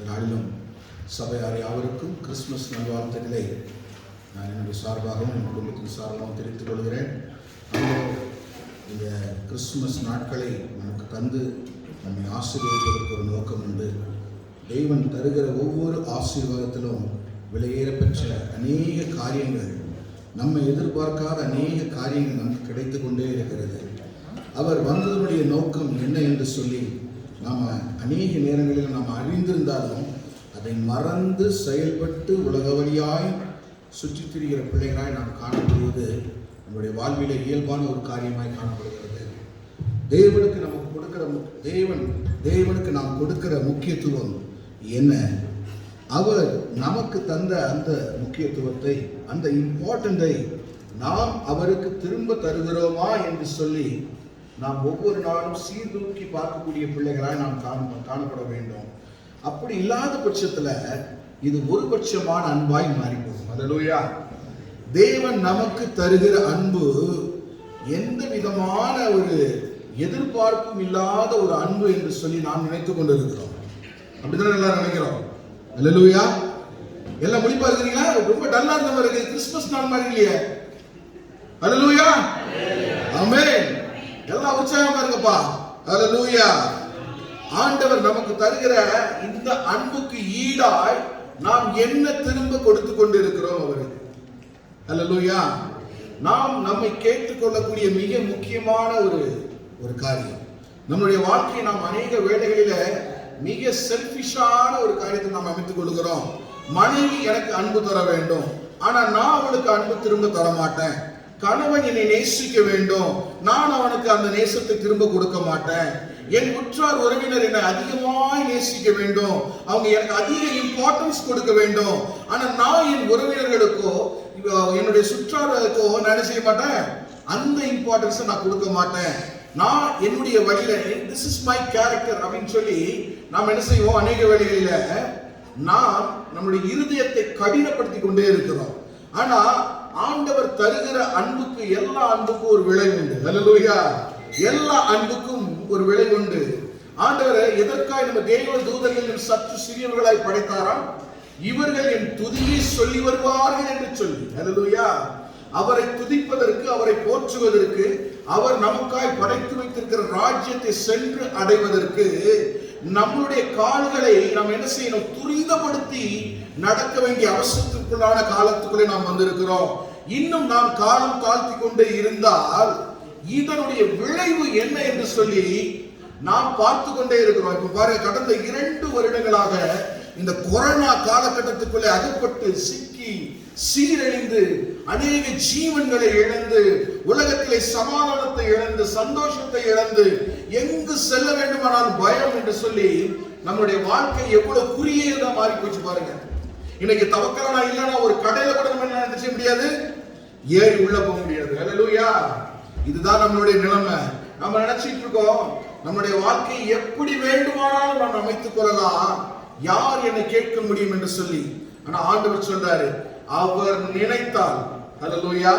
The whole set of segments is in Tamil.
நாளிலும் சபையார் யாவருக்கும் கிறிஸ்துமஸ் நல்வாழ்த்துக்களை நான் என்னுடைய சார்பாகவும் என் குடும்பத்தின் சார்பாகவும் தெரிவித்துக் கொள்கிறேன். இந்த கிறிஸ்துமஸ் நாட்களை நமக்கு தந்து நம்மை ஆசீர்வதிப்பதற்கு ஒரு நோக்கம் உண்டு. தெய்வன் தருகிற ஒவ்வொரு ஆசீர்வாதத்திலும் விலையேற பெற்ற அநேக காரியங்கள், நம்மை எதிர்பார்க்காத அநேக காரியங்கள் நமக்கு கிடைத்து கொண்டே இருக்கிறது. அவர் வந்ததனுடைய நோக்கம் என்ன என்று சொல்லி நாம் அநேக நேரங்களில் நாம் அறிந்திருந்தாலும் அதை மறந்து செயல்பட்டு உலக வழியாய் சுற்றித் திரிகிற பிள்ளைகளாய் நாம் காணப்படுவது நம்முடைய வாழ்விலே இயல்பான ஒரு காரியமாய் காணப்படுகிறது. தேவனுக்கு நமக்கு கொடுக்கிற தேவனுக்கு நாம் கொடுக்கிற முக்கியத்துவம் என்ன? அவர் நமக்கு தந்த அந்த முக்கியத்துவத்தை, அந்த இம்பார்ட்டண்டை நாம் அவருக்கு திரும்ப தருகிறோமா என்று சொல்லி நாம் ஒவ்வொரு நாளும் சீர்தூக்கி பார்க்கக்கூடிய பிள்ளைகளாய் நாம் காணப்பட வேண்டும். அப்படி இல்லாத பட்சத்தில் இது ஒரு பட்சமான அன்பாய் மாறிப்போகும். அல்லேலூயா. தேவன் நமக்கு தருகிற அன்பு எந்த விதமான ஒரு எதிர்பார்ப்பும் இல்லாத ஒரு அன்பு என்று சொல்லி நாம் நினைத்துக் கொண்டிருக்கிறோம். அப்படிதான் எல்லாரும் நினைக்கிறோம். அல்லேலூயா. எல்லாம் முடிப்பா இருக்கிறீங்களா? ரொம்ப டல்லா இருந்த மாதிரி இருக்கு. கிறிஸ்துமஸ் நாள் மாதிரி இல்லையே. அல்லேலூயா. ஆமென். எல்லாம் உற்சாகமா இருங்கப்பா. அல்லேலூயா. ஆண்டவர் நமக்கு தருகிற இந்த அன்புக்கு ஈடாய் நாம் என்ன திரும்ப கொடுத்து கொண்டு இருக்கிறோம் அவருக்கு? அல்லேலூயா. நாம் நம்மை கேட்டுக்கொள்ளக்கூடிய மிக முக்கியமான ஒரு காரியம், நம்முடைய வாழ்க்கையை நாம் அநேக வேளைகளில மிக செல்ஃபிஷான ஒரு காரியத்தை நாம் அமைத்துக் கொள்கிறோம். மனைவி எனக்கு அன்பு தர வேண்டும், ஆனா நான் அவளுக்கு அன்பு திரும்ப தர மாட்டேன். கணவன் என்னை நேசிக்க வேண்டும், நான் அவனுக்கு அந்த நேசத்தை திரும்ப கொடுக்க மாட்டேன். என் உற்றார் உறவினர் என்னை அதிகமாய் நேசிக்க வேண்டும், அவங்க எனக்கு அதிக இம்பார்ட்டன்ஸ் கொடுக்க வேண்டும், ஆனா நான் என் உறவினர்களுக்கோ என்னுடைய சுற்றார்களுக்கோ நான் என்ன செய்ய மாட்டேன், அந்த இம்பார்ட்டன்ஸை நான் கொடுக்க மாட்டேன். நான் என்னுடைய வழியில திஸ் இஸ் மை கேரக்டர் அப்படின்னு சொல்லி நாம் என்ன செய்வோம்? அநேக வேளைகளில நாம் நம்முடைய இருதயத்தை கடினப்படுத்தி கொண்டே இருக்கிறோம். ஆனா ஆண்டவர் தருகிற அன்புக்கு, எல்லா அன்புக்கும் ஒரு விலை உண்டு. அல்லேலூயா. எல்லா அன்புக்கும் ஒரு விலை உண்டு. ஆண்டவர் எதற்காக நம்ம தேவ தூதர்கள் சற்று சிறியவர்களாய் படைத்தாராம்? இவர்கள் என் துதியை சொல்லி வருவார்கள் என்று சொல்லி. அல்லேலூயா. அவரை துதிப்பதற்கு, அவரை போற்றுவதற்கு, அவர் நமக்காய் படைத்து வைத்திருக்கிற ராஜ்யத்தை சென்று அடைவதற்கு நம்முடைய கால்களை நாம் என்ன செய்யணும்? துரிதப்படுத்தி நடக்க வேண்டிய அவசரத்திற்குள்ளான காலத்துக்குள்ளே நாம் வந்திருக்கிறோம். இன்னும் நாம் காலம் தாழ்த்தி கொண்டே இருந்தால் இதனுடைய விளைவு என்ன என்று சொல்லி நாம் பார்த்து கொண்டே இருக்கிறோம். இப்ப பாருங்க, கடந்த 2 வருடங்களாக இந்த கொரோனா காலகட்டத்துக்குள்ளே அகப்பட்டு சிக்கி சீரழிந்து அநேக ஜீவன்களை இழந்து, உலகத்திலே சமாதானத்தை இழந்து, சந்தோஷத்தை இழந்து, எங்கு செல்ல வேண்டுமானால் பயம் என்று சொல்லி நம்முடைய வாழ்க்கை எவ்வளவு குறுகியதா மாறி போச்சு பாருங்க. இன்னைக்கு தவக்கலனா இல்லைன்னா ஒரு கடையில கூட நம்ம என்ன செய்ய முடியாது, ஏறி உள்ள போக முடியாது. அல்லேலூயா. இதுதான் நம்மளுடைய நிலைமை. நம்ம நினைச்சிட்டு இருக்கோம் நம்முடைய வாழ்க்கையை எப்படி வேண்டுமானாலும் நாம் அமைத்துக் கொள்ளலாம், யார் என்னை கேட்க முடியும் என்று சொல்லி. ஆனா ஆண்டவர் சொல்றாரு, அவர் நினைத்தால், அல்லேலூயா,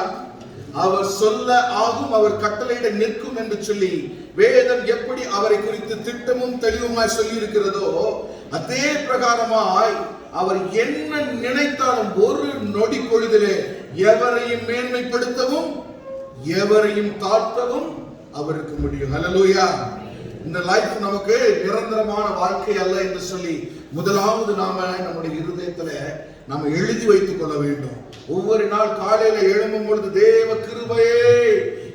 அவர் சொல்ல ஆகும், அவர் கட்டளையிட நிற்கும் என்று சொல்லி வேதம் எப்படி அவரை குறித்து திட்டமும் தெளிவுமாய் சொல்லி இருக்கிறதோ அதே பிரகாரமாய் அவர் என்ன நினைத்தாலும் ஒரு நொடி பொழுதிலே எவரையும் மேன்மைப்படுத்தவும் எவரையும் தாழ்த்தவும் அவருக்கு முடியும். அல்லேலூயா. இந்த லைஃப் நமக்கு நிரந்தரமான வாழ்க்கை அல்ல என்று சொல்லி முதலாவது நாம நம்முடைய இருதயத்துல நாம எழுதி வைத்துக் கொள்ள வேண்டும். ஒவ்வொரு நாள் காலையில எழும்பும் பொழுது தேவ கிருபையே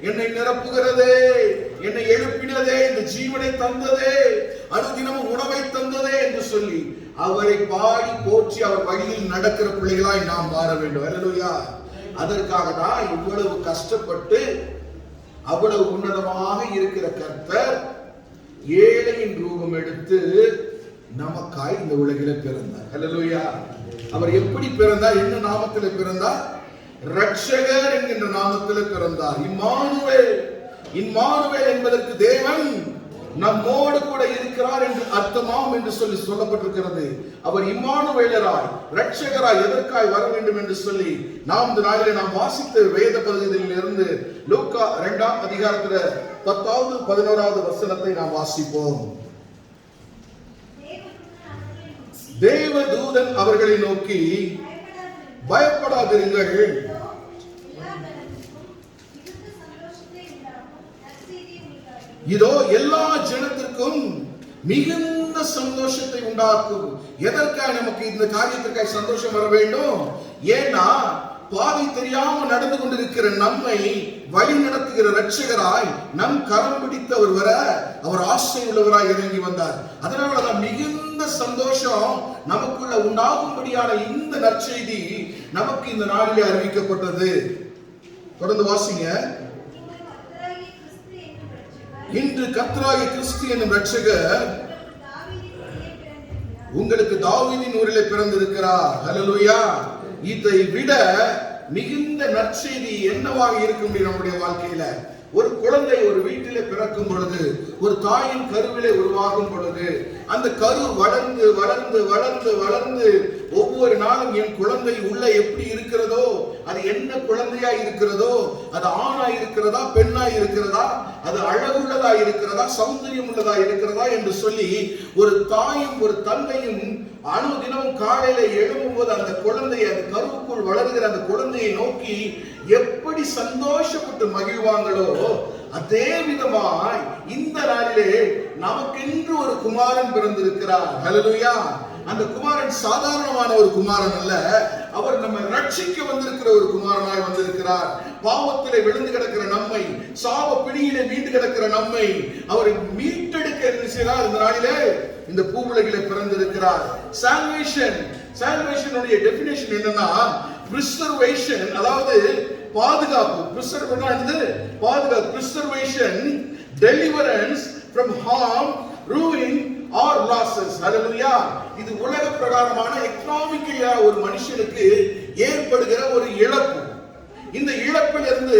என்னை நிரப்புகிறதே, என்னை எழுப்பினதே, இந்த ஜீவனை தந்ததே, அனுதினமும் உணவை தந்ததே என்று சொல்லி அவரை பாடி போற்றி அவர் வழியில் நடக்கிற பிள்ளைகளாய் நாம் மாற வேண்டும். அல்லேலூயா. அதற்காக தான் இவ்வளவு கஷ்டப்பட்டு அவ்வளவு உன்னதமாக இருக்கிற கர்த்தர் ஏழையின் ரூபம் எடுத்து நமக்காய் இந்த உலகில பிறந்தார். அல்லேலூயா. அவர் எப்படி பிறந்தார்? என்ன நாமத்தில் பிறந்தார்? ரட்சகர் என்கின்ற நாமத்தில் பிறந்தார். இம்மானுவேல். இம்மானுவேல் என்பதற்கு தேவன் நம்மோடு கூட இருக்கிறார் என்று அர்த்தமாம் என்று சொல்லி சொல்லப்பட்டிருக்கிறது. அவர் இம்மானுவேலராய், ரட்சகராய் எதற்காய் வர வேண்டும் என்று சொல்லி நாம் இந்த நாளிலே நாம் வாசித்த வேத பகுதியில் இருந்து லூக்கா 2ஆம் அதிகாரத்துல 10வது 11வது வசனத்தை நாம் வாசிப்போம். தேவதூதன் அவர்களை நோக்கி, பயப்படாதிருங்கள், இதோ எல்லா ஜனத்திற்கும் மிகுந்த சந்தோஷத்தை உண்டாக்கும். எதற்காக நமக்கு இந்த காரியத்திற்காக சந்தோஷம் வர வேண்டும்? ஏன்னா பாதை தெரியாம நடந்து கொண்டிருக்கிற நம்மை வழி நடத்துகிற ரட்சகராய் நம் கரம் பிடித்தவர் வர அவர் ஆசை உள்ளவராய் இறங்கி வந்தார். அதனாலதான் மிகுந்த சந்தோஷம் நமக்குள்ள உண்டாகும்படியான இந்த நற்செய்தி நமக்கு இந்த நாளிலே அறிவிக்கப்பட்டது. தொடர்ந்து வாசிங்க. இன்று கர்த்தராகிய கிறிஸ்து என்னும் ரட்சகர் உங்களுக்கு தாவீதின் ஊரிலே பிறந்திருக்கிறார். ஹல்லேலூயா. இதை விட மிகுந்த நற்செய்தி என்னவாக இருக்கும் நம்முடைய வாழ்க்கையில? ஒரு குழந்தை ஒரு வீட்டிலே பிறக்கும் பொழுது, ஒரு தாயின் கருவிலே உருவாகும் பொழுது, அந்த கரு வளர்ந்து வளர்ந்து வளர்ந்து வளர்ந்து ஒவ்வொரு நாளும் என் குழந்தை உள்ள எப்படி இருக்கிறதோ, அது என்ன குழந்தையா இருக்கிறதோ, அது ஆணா இருக்கிறதா பெண்ணா இருக்கிறதா, அது அழகுள்ளதா இருக்கிறதா சௌந்தரியம் உள்ளதா இருக்கிறதா என்று சொல்லி ஒரு தாயும் ஒரு தந்தையும் அனுதினம் காலையில எழும்பும்போது அந்த குழந்தையை, அந்த கருவுக்குள் வளர்கிற அந்த குழந்தையை நோக்கி எப்படி சந்தோஷப்பட்டு மகிழ்வாங்களோ, அதே விதமாய் இந்த நாளிலே நமக்கென்று ஒரு குமாரன் பிறந்திருக்கிறார். ஹல்லேலூயா. அந்த குமாரன் சாதாரணமான ஒரு குமாரன் அல்ல, அவர் நம்ம ரட்சிக்க வந்திருக்கிற ஒரு குமாரனாய் வந்திருக்கிறார். பாவத்திலே விழுந்து கிடக்கிற நம்மை, சாப பிடியிலே மீண்டு கிடக்கிற நம்மை அவரை மீட்டெடுக்க இருக்கிறார். இந்த நாளிலே இந்த பூவுலகிலே பிறந்திருக்கிறார். சால்வேஷனுடைய டெஃபினேஷன் என்னன்னா, பிரிசர்வேஷன், அதாவது பாதுகாப்பு. பாதுகாப்பு, preservation, deliverance from harm, ruin or losses. ஹல்லேலூயா. இது உலக பிரகாரமான எக்கனாமிக்கலா ஒரு மனுஷனுக்கு ஏற்படுகிற ஒரு இழப்பு. இந்த இழப்பிலிருந்து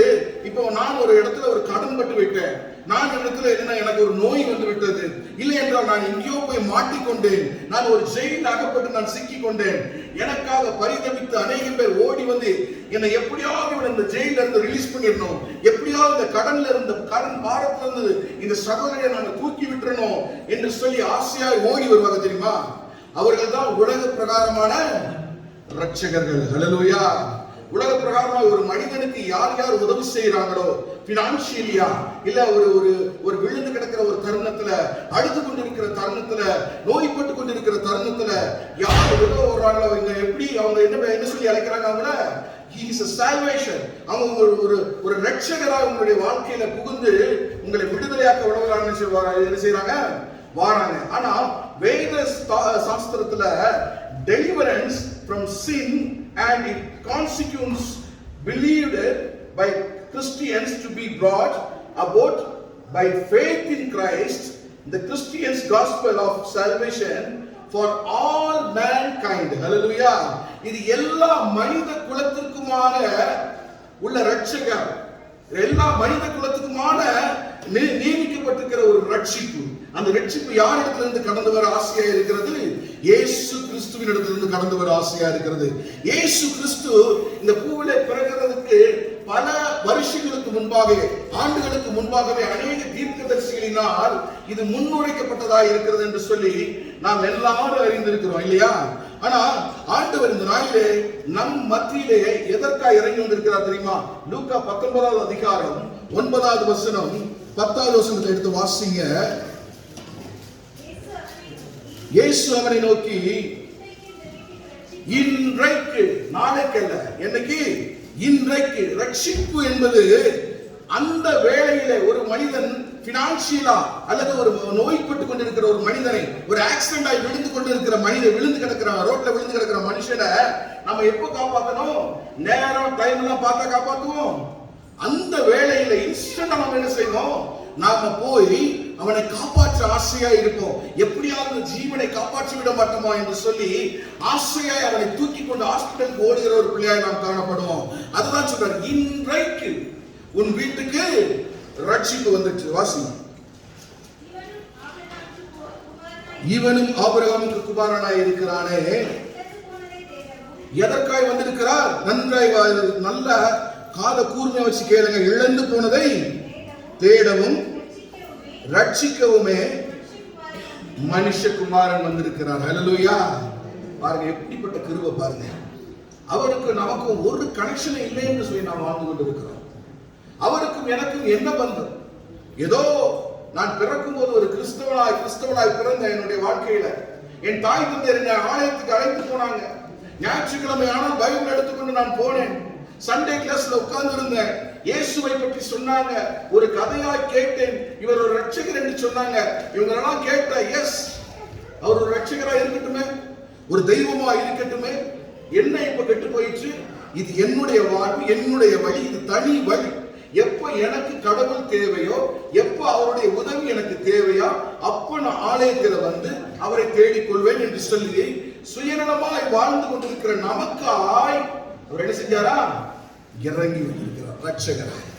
இப்போ நான் ஒரு இடத்துல ஒரு கடன் பட்டு விட்டேன், நான் இடத்துல என்ன, எனக்கு ஒரு நோய் வந்து விட்டது, இல்லை என்றால் நான் எங்கேயோ போய் மாட்டிக்கொண்டேன், நான் ஒரு ஜெயில் அகப்பட்டு நான் சிக்கிக் கொண்டேன், எனக்காக பரிதவித்து அநேகம் பேர் ஓடி வந்து என்னை எப்படியாவது இந்த ஜெயில இருந்து ரிலீஸ் பண்ணிடணும், எப்படியாவது இந்த கடன்ல இருந்து, கடன் பாரத்துல இருந்து இந்த சகோதரியை நான் தூக்கி விட்டுறணும் என்று சொல்லி ஆசையாய் ஓடி வருவாங்க தெரியுமா? அவர்கள் தான் உலக பிரகாரமான ரட்சகர்கள். ஹல்லேலூயா. உலக பிரகாரமாக ஒரு மனிதனுக்கு யார் யார் உதவி செய்யறாங்களோ, பினான்சியலியா, இல்ல ஒரு விழுந்து கிடக்கிற ஒரு தருணத்துல, அழுது கொண்டிருக்கிற தருணத்துல, நோய்பட்டு கொண்டிருக்கிற தருணத்துல யார் உதவுறாங்களோ, இங்க எப்படி அவங்க என்ன சொல்லி அழைக்கிறாங்க? அவங்கள he is a salvation. அவங்க ஒரு ரட்சகராக உங்களுடைய வாழ்க்கையில புகுந்து உங்களை விடுதலையாக்க உணவுறாங்க. என்ன செய்யறாங்க? வாராங்க. ஆனா வேத சாஸ்திரத்துல deliverance from sin and it constitutes believed by Christians to be brought about by faith in Christ, the Christian's gospel of salvation for all mankind. Hallelujah. இது எல்லா மனித குலத்திற்குமான உள்ள ரட்சகர், எல்லா மனித குலத்துக்குமான நியமிக்கப்பட்டிருக்கிற ஒரு ரட்சிப்பு. அந்த ரட்சிப்பு யார் இடத்துல இருந்து கடந்து வர ஆசையா இருக்கிறது? இயேசு கிறிஸ்துவின் இடத்துல இருந்து கடந்து வர ஆசையா இருக்கிறது. இயேசு கிறிஸ்து இந்த பூவிலே பிறகுறதுக்கு பல வருஷங்களுக்கு முன்பாகவே, ஆண்டுகளுக்கு முன்பாகவே அநேக தீர்க்கதரிசிகளினால் இது முன்னுரைக்கப்பட்டதாக இருக்கிறது என்று சொல்லி நாம் எல்லாரும் அறிந்திருக்கிறோம், இல்லையா? ஆனா ஆண்டவர் இந்த நாளிலே நம் மத்தியிலே எதற்காக இறங்கி வந்திருக்கிறார் தெரியுமா? லூக்கா 19வது அதிகாரம் 9வது வசனம் 10வது வசனத்தை எடுத்து வாசிங்க. இயேசு அவனை நோக்கி, இன்றைக்கு, நாளைக்கல்ல, என்னைக்கு? இன்றைக்கு. ரட்சிப்பு என்பது அந்த வேளையிலே ஒரு மனிதன் பினான்சியலா அல்லது ஒரு நோய்பட்டு கொண்டிருக்கிற ஒரு மனிதனை, ஒரு ஆக்சிடென்ட் ஆகி விழுந்து கொண்டிருக்கிற மனிதன், விழுந்து கிடக்கிற ரோட்ல விழுந்து கிடக்கிற மனுஷனை நம்ம எப்ப காப்பாற்றணும்? நேரம் டைம் எல்லாம் பார்த்தா காப்பாற்றுவோம். அந்த வேளையில இன்ஸ்டன்ட் நம்ம என்ன செய்வோம்? நாம போய் அவனை காப்பாற்ற ஆசையா இருப்போம். எப்படியாவது ஜீவனை காப்பாற்றி விட மாட்டோமா என்று சொல்லி ஆசையாய் அவனை தூக்கி கொண்டு ஹாஸ்பிட்டலுக்கு ஓடுகிற ஒரு பிள்ளையாய் நாம் காணப்படுவோம். அதுதான் சொல்றாரு, இன்றைக்கு உன் வீட்டுக்கு ரட்சிப்பு வந்துச்சு. வாசி. இவனும் ஆபிரகாமுக்கு குமாரனாய் இருக்கிறானே. எதற்காய் வந்திருக்கிறார்? நன்றாய் நல்ல காத கூர்மையை வச்சு கேளுங்க. இழந்து போனதை தேடவும் ரட்சிக்கவுமே மனுஷகுமாரன் வந்திருக்கிறார். ஹல்லேலூயா. பாருங்க எப்படிப்பட்ட கிருபை பாருங்க. அவருக்கு நமக்கும் ஒரு கனெக்ஷன் இல்லை என்று சொல்லி நாம் வாழ்ந்து கொண்டிருக்கிறோம். அவருக்கும் எனக்கும் என்ன பந்தம்? ஏதோ நான் பிறக்கும் போது ஒரு கிறிஸ்தவனாய் பிறந்த என்னுடைய வாழ்க்கையில என் தாய் தந்தையர் என்னை ஆலயத்துக்கு அழைத்து போனாங்க. ஞாயிற்றுக்கிழமை ஆனால் பைபிள் எடுத்துக்கொண்டு நான் போனேன். சண்டே கிளாஸ்ல உட்கார்ந்து இருந்தேன். இயேசுவை பற்றி சொன்னாங்க. ஒரு கதையாய் கேட்டேன். இவர் ஒரு ரட்சகர் என்று சொன்னாங்க. இவங்களெல்லாம் கேட்ட, எஸ், அவர் ஒரு ரட்சகரா இருக்கட்டுமே, ஒரு தெய்வமா இருக்கட்டுமே. என்ன இப்ப கெட்டு போயிடுச்சு? இது என்னுடைய வாழ்வு, என்னுடைய வழி, இது தனி வழி. எப்ப எனக்கு கடவுள் தேவையோ, எப்ப அவருடைய உதவி எனக்கு தேவையோ, அப்ப நான் ஆலயத்தில் வந்து அவரை தேடிக்கொள்வேன் என்று சொல்லி சுயநலமாய் வாழ்ந்து கொண்டிருக்கிற நமக்காய் அவர் என்ன செஞ்சாரா? இறங்கி வந்திருக்கிறார். ரட்சகராய்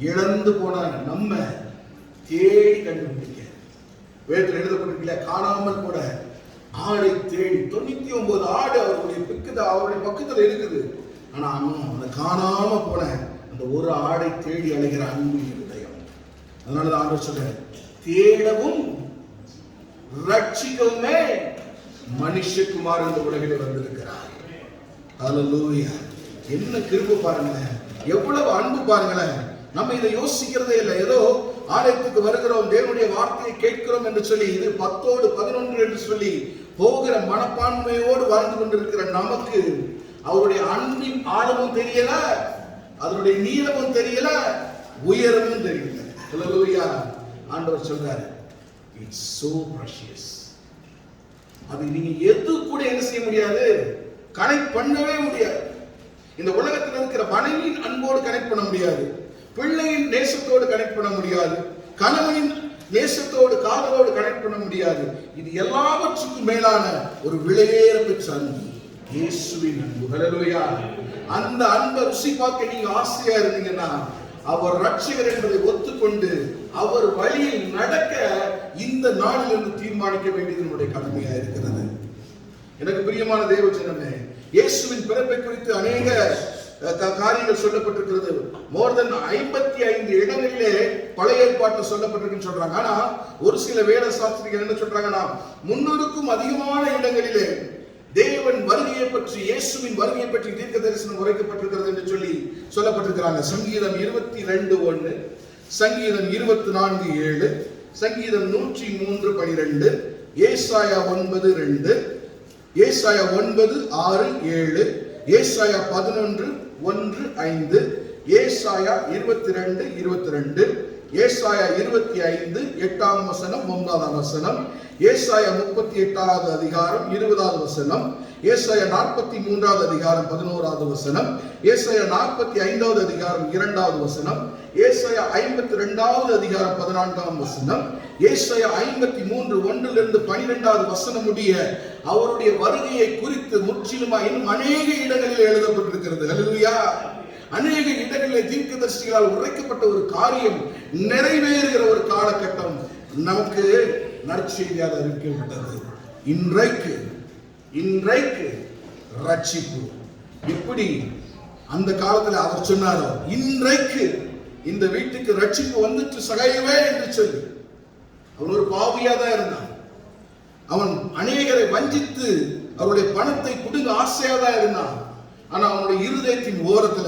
இழந்து போன நம்ம தேடி கண்டுபிடிக்க வேதத்தில் எழுதப்பட்டிருக்கல, காணாமல் போட ஆடை தேடி 99 ஆடு அவருடைய பக்கத்தில் இருக்குது. ஆனா அந்த காணாம போன அந்த ஒரு ஆடை தேடி அழைகிற அன்பு இருதயம். அதனாலதான் ஆண்டவர் சொல்ற, தேடவும் ரட்சிக்கவுமே மனுஷகுமார் இந்த உலகில் வந்திருக்கிறார். ஹல்லேலூயா! என்ன கிருபை பாருங்களேன், எவ்வளவு அன்பு பாருங்களேன். நம்ம இதை யோசிக்கிறதே இல்லை. ஏதோ ஆலயத்துக்கு வருகிறோம், தேவனுடைய வார்த்தையை கேட்கிறோம் என்று சொல்லி இது 10ஓடு 11 என்று சொல்லி போகிற மனப்பான்மையோடு வாழ்ந்து கொண்டிருக்கிற நமக்கு அவருடைய அன்பின் ஆழமும் தெரியல, அதனுடைய நீளமும் தெரியல, உயரமும் தெரியல. ஹல்லேலூயா! ஆண்டவர் சொல்றாரு, இட்ஸ் சோ பிரஷியஸ். அது நீங்க எது கூட என்ன செய்ய முடியாது, கனெக்ட் பண்ணவே முடியாது. இந்த உலகத்தில் இருக்கிற மனைவியின் அன்போடு கனெக்ட் பண்ண முடியாது, பிள்ளையின் நேசத்தோடு கனெக்ட் பண்ண முடியாது, கணவனின் நேசத்தோடு காதலோடு கனெக்ட் பண்ண முடியாது. இது எல்லாவற்றுக்கும் மேலான ஒரு விலையேற பெற்ற அன்பு, இயேசுவின் அன்பு. ஹல்லேலூயா! அந்த அன்பை ருசி பார்க்க நீங்க ஆசையா இருந்தீங்கன்னா, அவர் ரட்சகர் என்பதை ஒத்துக்கொண்டு அவர் வழியில் நடக்க இந்த நாளிலிருந்து தீர்மானிக்க வேண்டியது நம்முடைய கடமையா இருக்கிறது. எனக்கு பிரியமான தேவ ஜனமே, இயேசுவின் பிறப்பை குறித்து அநேக காரியங்கள் சொல்லப்பட்டிருக்கிறது. மோர் தென் 55 இடங்களிலே பழைய ஏற்பாட்டில் சொல்லப்பட்டிருக்குன்னு சொல்றாங்க. ஆனா ஒரு சில வேத சாஸ்திரிகள் என்ன சொல்றாங்கன்னா, 300க்கும் அதிகமான இடங்களிலே தேவன் வருகையை பற்றி, இயேசுவின் வருகையை பற்றி தீர்க்க தரிசனம் உரைக்கப்பட்டிருக்கிறது என்று சொல்லி சொல்லப்பட்டிருக்கிறாங்க. சங்கீதம் 22:1, சங்கீதம் 24:7, சங்கீதம் 103:12, ஏசாயா 9:2, ஏசாயா 9:6-7, ஏசாயா 11:1-5, ஏசாயா 22:22, ஏசாயா 25 8ஆம் வசனம் 9ஆம் வசனம், ஏசாயா 38வது அதிகாரம் 20வது வசனம், ஏசாயா 43வது அதிகாரம் 11வது வசனம், ஏசாயா 45வது அதிகாரம் 2வது வசனம், ஏசாயா 52வது அதிகாரம் 14ஆம் வசனம், ஏசாயா 53:1-12வது வசனம் உடைய அவருடைய வருகையை குறித்து முற்றிலுமா இன்னும் அநேக இடங்களில் எழுதப்பட்டிருக்கிறது. ஹல்லேலூயா! அநேக இடங்களில் தீர்க்கதரிசிகளால் உரைக்கப்பட்ட ஒரு காரியம் நிறைவேறுகிற ஒரு காலகட்டம் நமக்கு நற்செய்தியாக அறிவிக்கப்பட்டது. இன்றைக்கு ரட்சிப்பு. எப்படி அந்த காலத்தில் அவர் சொன்னாரோ, இன்றைக்கு இந்த வீட்டுக்கு ரட்சிப்பு வந்துட்டு சகையவே என்று சொல்லி. அவன் ஒரு பாவியா தான் இருந்தான். அவன் அநேகரை வஞ்சித்து அவருடைய பணத்தை குடுங்க ஆசையா தான் இருந்தான். ஆனா அவனுடைய இருதயத்தின் ஓரத்துல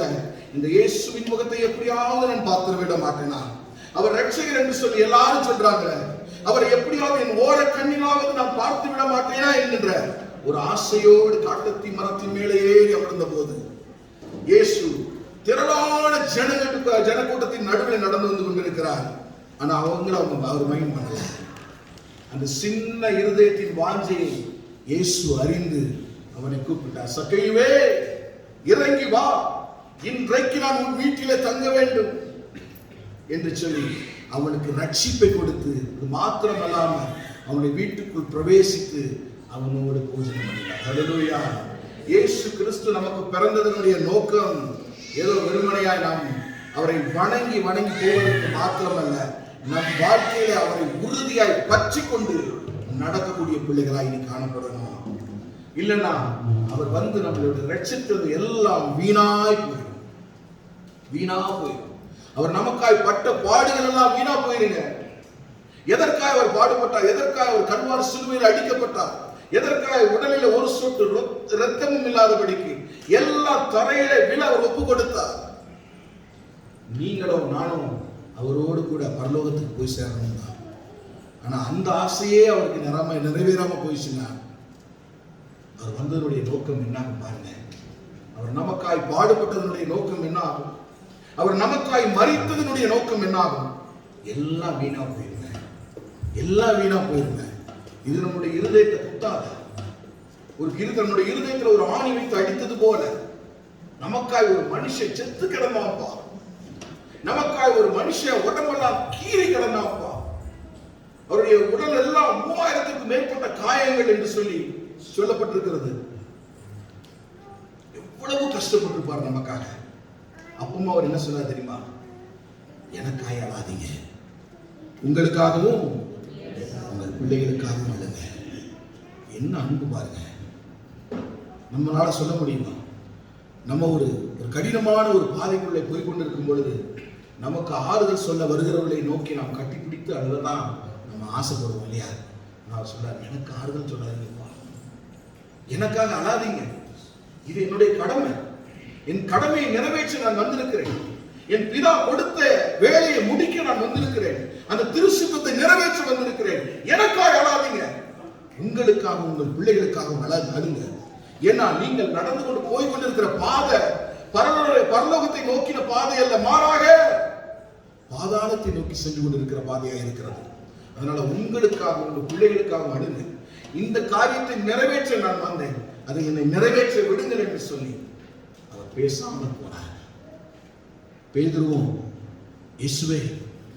இந்த இயேசுவின் முகத்தை எப்படியாவது நான் பார்த்து விட மாட்டேனா, அவர் ரட்சகர் என்று சொல்லி எல்லாரும் சொல்றாங்க, அவரை எப்படியாவது என் ஓர கண்ணிலாவது நான் பார்த்து விட மாட்டேனா என்கின்ற ஒரு ஆசையோடு காட்டத்தி மரத்தின் மேலே ஏறி அமர்ந்த போது இயேசு திரளான ஜனக்கூட்டத்தின் நடுவில் நடந்து வந்து கொண்டிருக்கிறார். ஆனா அவர் மைண்ட் பண்ணல. அந்த சின்ன இருதயத்தின் வாஞ்சையை இயேசு அறிந்து அவனை கூப்பிட்டார். சக்கையுவே, இறங்கி வா, இன்றைக்கு நான் உன் வீட்டிலே தங்க வேண்டும் என்று சொல்லி அவனுக்கு ரட்சிப்பை கொடுத்து, மாத்திரமல்லாம அவனுடைய வீட்டுக்குள் பிரவேசித்து அவனோடு பூஜனை பண்ணினார். ஹல்லேலூயா! இயேசு கிறிஸ்து நமக்கு பிறந்ததனுடைய நோக்கம் ஏதோ வெறுமனையாய் நாம் அவரை வணங்கி போவதற்கு மாத்திரமல்ல, நம் வாழ்க்கையில அவரை உறுதியாய் பற்றி கொண்டு நடக்கக்கூடிய பிள்ளைகளாய் நீ காணப்படணும். இல்லைன்னா அவர் வந்து நம்மளுடைய ரட்சித்தது எல்லாம் வீணாய் போயிடும். அவர் நமக்காய் பட்ட பாடுகள் எல்லாம் வீணா போயிருங்க. எதற்காக அவர் பாடுபட்டார்? எதற்காக அவர் கல்வாரி சிலுவையில் அடிக்கப்பட்டார்? எதற்காக உடலில் ஒரு சொட்டு இரத்தமும் இல்லாதபடிக்கு எல்லா தரையிலே விழ அவர் ஒப்பு கொடுத்தார். நீங்களும் நானும் அவரோடு கூட பரலோகத்துக்கு போய் சேரணும் தான். ஆனா அந்த ஆசையே அவருக்கு நிறைவேறாம போயிடுச்சுன்னா அவர் வந்ததனுடைய நோக்கம் என்ன பாருங்க. அவர் நமக்காய் பாடுபட்டதனுடைய நோக்கம் என்ன ஆகும்? அவர் நமக்காய் மரித்ததனுடைய நோக்கம் என்ன ஆகும்? எல்லாம் வீணா போயிருங்க, எல்லாம் வீணா போயிருங்க. இது நம்முடைய இருதயத்தை குத்தாத. நம்முடைய இருதயத்தில் ஒரு ஆணி வைத்து அடித்தது போல நமக்காய் ஒரு மனுஷன் செத்து கிடந்தாப்பா, நமக்காய் ஒரு மனுஷன் உடம்பெல்லாம் கீறி கிடந்தாப்பா. அவருடைய உடல் எல்லாம் 3000க்கு மேற்பட்ட காயங்கள் என்று சொல்லி சொல்லப்பட்டிருக்கிறது. எவ்வளவு கஷ்டப்பட்டிருப்பார் நமக்காக. அப்பவும் அவர் என்ன சொன்னார் தெரியுமா? எனக்காக அழாதீங்க, உங்களுக்காகவும் உங்கள் பிள்ளைகளுக்காகவும் அழுங்க. என்ன அன்பு பாருங்க. நம்மளால சொல்ல முடியுமா? நம்ம ஒரு கடினமான ஒரு பாதைக்குள்ளே போய் கொண்டிருக்கும் பொழுது நமக்கு ஆறுதல் சொல்ல வருகிறவர்களை நோக்கி நாம் கட்டிப்பிடித்து அழுதான் நம்ம ஆசைப்படுவோம் இல்லையா? நான் சொல்றாரு, எனக்கு ஆறுதல் சொல்லாதீங்கப்பா, எனக்காக அழாதீங்க. இது என்னுடைய கடமை. என் கடமையை நிறைவேற்ற நான் வந்திருக்கிறேன். என் பிதா கொடுத்த வேலையை முடிக்க நான் வந்திருக்கிறேன். அந்த திருச்சித்தத்தை நிறைவேற்ற வந்திருக்கிறேன். எனக்காக அழாதீங்க, உங்களுக்காக உங்கள் பிள்ளைகளுக்காக அழுங்க. ஏன்னா நீங்கள் நடந்து கொண்டு போய் கொண்டிருக்கிற பாதை பரலோகத்தை நோக்கின பாதை அல்ல, மாறாக பாதாளத்தை நோக்கி சென்று கொண்டிருக்கிற பாதையாக இருக்கிறது. அதனால உங்களுக்காக உங்கள் பிள்ளைகளுக்காக அழுங்க. இந்த காரியத்தை நிறைவேற்ற நான் வந்தேன், அதை என்னை நிறைவேற்ற விடுங்கள் என்று சொல்லி அவர் பேசாமல் போனார். பேதுருவும், இயேசுவே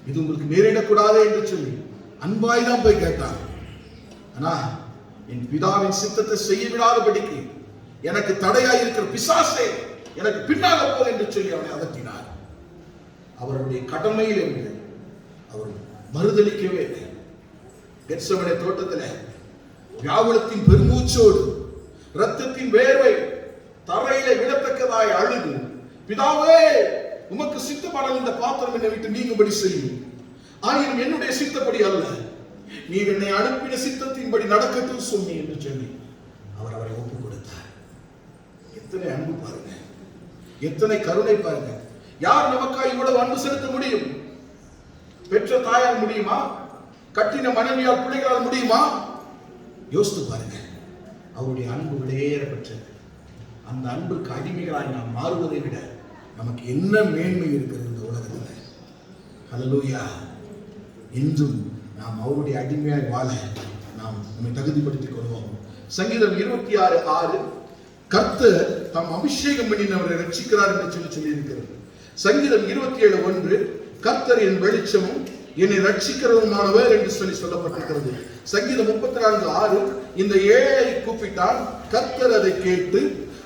இது உங்களுக்கு நேரிடக்கூடாது என்று சொல்லி அன்பாய் தான் போய் கேட்டார். ஆனா என் பிதாவின் சித்தத்தை செய்ய விடாதபடிக்கு எனக்கு தடையாய் இருக்கிற பிசாசே எனக்கு பின்னால போல் என்று சொல்லி அவனை அதட்டினார். அவருடைய கடமையில் என்று அவர் மறுதளிக்கவே இல்லை. கெத்செமனே தோட்டத்தில் வியாகுலத்தின் பெருமூச்சோடு இரத்தத்தின் வேர்வை தரையில விழத்தக்கதாய் அழுது, பிதாவே உமக்கு சித்தமான இந்த பாத்திரம் என்னை விட்டு நீங்கும்படி செய்யும், ஆயினும் என்னுடைய சித்தப்படி அல்ல, நீர் என்னை அனுப்பின சித்தத்தின்படி நடக்கட்டும் சொன்னி என்று சொல்லி அவர் அவரை ஒப்புக் கொடுத்தார். எத்தனை அன்பு பாருங்க, எத்தனை கருணை பாருங்க. யார் நமக்காக இவ்வளவு அன்பு செலுத்த முடியும்? பெற்ற தாயால் முடியுமா? கட்டின மனைவியால் பிள்ளைகளால் முடியுமா? யோசித்து பாருங்க. அவருடைய அன்பு விளையேற பெற்றது. அந்த அன்புக்கு அடிமைகளாய் நாம் மாறுவதை விட நமக்கு என்ன மேன்மை இருக்கிறது இந்த உலகத்தில்? ஹல்லேலூயா. இன்றும் நாம் அவருடைய அடிமையாய் வாழ நாம் நம்மை தகுதிப்படுத்திக் கொள்வோம். சங்கீதம் 26:6 கர்த்தர் தாம் அபிஷேகம் பண்ணினவரை ரட்சிக்கிறார் என்று சொல்லி இருக்கிறது. சங்கீதம் 27:1 கர்த்தர் என் வெளிச்சமும் என்னை ரட்சிக்கிறவருமானவர் என்று சொல்லி சொல்லப்பட்டிருக்கிறது. சங்கீதம் 34:6 இந்த ஏழை கூப்பிட்டான், கர்த்தர் அதை கேட்டு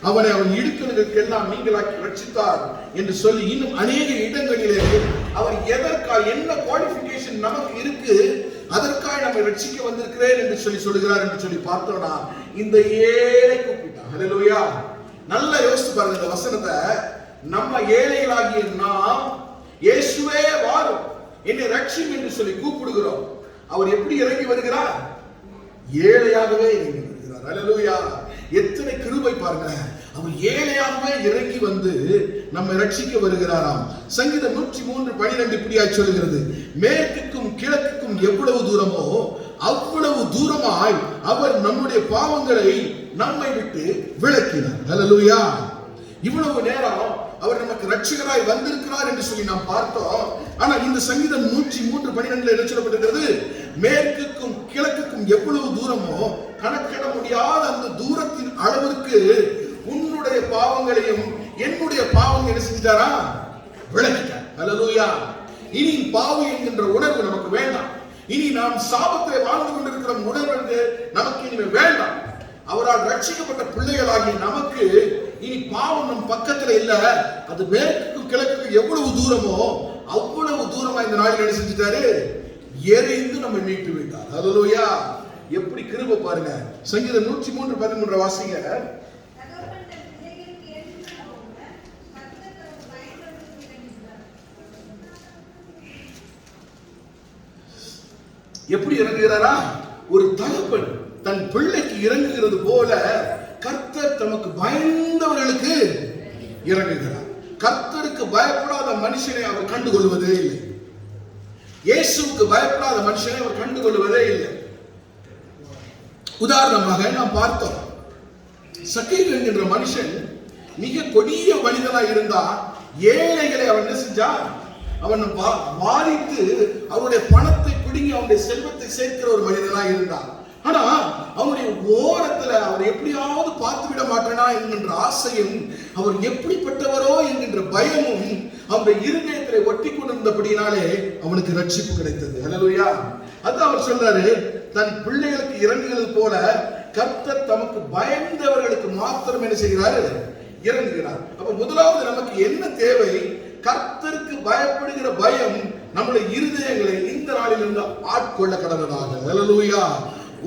அவனை அவன் இடுக்கணுக்கெல்லாம் நீங்களாக்கி ரட்சித்தார் என்று சொல்லி இன்னும் அநேக இடங்களிலே அவர் எதற்காக என்ன குவாலிஃபிகேஷன் நமக்கு இருக்கு, அதற்காக நம்ம ரட்சிக்க வந்திருக்கிறேன் என்று சொல்லி சொல்லுகிறார் என்று சொல்லி பார்த்தோம்னா இந்த ஏழை கூப்பிட்டான். ஹல்லேலூயா. நல்லா யோசித்து பாருங்க இந்த வசனத்தை. நம்ம ஏழைகளாகிய நாம் இயேசுவே வாரும் என்னை ரட்சியும் என்று சொல்லி கூப்பிடுகிறோம். அவர் எப்படி இறங்கி வருகிறார்? ஏழையாகவே இறங்கி வருகிறார். ஹல்லேலூயா. எத்தனை கிருபை பாருங்க. அவர் ஏழையாகவே இறங்கி வந்து நம்மை ரட்சிக்க வருகிறாராம். சங்கீதம் 103:12 இப்படியாய் சொல்கிறது, மேற்குக்கும் கிழக்குக்கும் எவ்வளவு தூரமோ அவ்வளவு தூரமாய் அவர் நம்முடைய பாவங்களை நம்மை விட்டு விலக்கினார். ஹல்லேலூயா. இவ்வளவு நேரம் அவர் நமக்கு ரட்சிகராய் வந்திருக்கிறார் என்று சொல்லி நாம் பார்த்தோம். ஆனா இந்த சங்கீதம் 103:12 என்ன சொல்லப்பட்டிருக்கிறது? மேற்குக்கும் கிழக்குக்கும் எவ்வளவு தூரமோ கணக்கிட முடியாத அந்த தூரத்தின் அளவிற்கு உன்னுடைய பாவங்களையும் என்னுடைய பாவம் என்ன செஞ்சிட்டாரா? விலக்கிட்டார். ஹல்லேலூயா. இனி பாவி என்கின்ற உணர்வு நமக்கு வேண்டாம். இனி நாம் சாபத்தை வாழ்ந்து கொண்டிருக்கிற உணர்வு நமக்கு இனிமே வேண்டாம். அவரால் ரட்சிக்கப்பட்ட பிள்ளைகளாகி நமக்கு இனி பாவம் நம் பக்கத்துல இல்ல. அது மேற்குக்கும் கிழக்குக்கும் எவ்வளவு தூரமோ அவ்வளவு தூரமா இந்த நாளில் என்ன செஞ்சிட்டாரு? எரிந்து நம்ம மீட்டு விட்டார். ஹல்லேலூயா. எப்படி கிருபை பாருங்க. சங்கீதம் 103:13 வாசிங்க. எப்படி இறங்குகிறாரா? ஒரு தகப்பன் தன் பிள்ளைக்கு இறங்குகிறது போல கர்த்தர் தமக்கு பயந்தவர்களுக்கு இறங்குகிறார். கர்த்தருக்கு பயப்படாத மனுஷனை அவர் கண்டுகொள்வதே இல்லை. இயேசுவுக்கு பயப்படாத மனுஷனை அவர் கண்டுகொள்வதே இல்லை. உதாரணமாக நாம் பார்த்தோம், சக்கேயு என்கின்ற மனுஷன் மிக கொடிய மனிதனாய் இருந்தா, ஏழைகளை அவன் என்ன செஞ்சான்? அவன் வாரித்து அவருடைய பணத்தை பிடுங்கி அவனுடைய செல்வத்தை சேர்க்கிற ஒரு மனிதனாய் இருந்தான். ஆனா அவனுடைய ஓரத்துல அவர் எப்படியாவது பார்த்து விட மாட்டேனா என்கின்ற ஆசையும், அவர் எப்படிப்பட்டவரோ என்கின்ற பயமும் அவருடைய இருதயத்திலே ஒட்டி கொண்டிருந்தபடினாலே அவனுக்கு ரட்சிப்பு கிடைத்தது. ஹல்லேலூயா. அது அவர் சொல்றாரு, தன் பிள்ளைகளுக்கு இறங்குகிறது போல கர்த்தர் தமக்கு பயந்தவர்களுக்கு மாத்திரம் என்ன செய்கிறாரு? இறங்குகிறார். அப்ப முதலாவது நமக்கு என்ன தேவை? கர்த்தருக்கு பயப்படுகிற பயம் நம்முடைய இருதயங்களை இந்த நாளிலிருந்து ஆட்கொள்ள கடந்ததாக. ஹல்லேலூயா.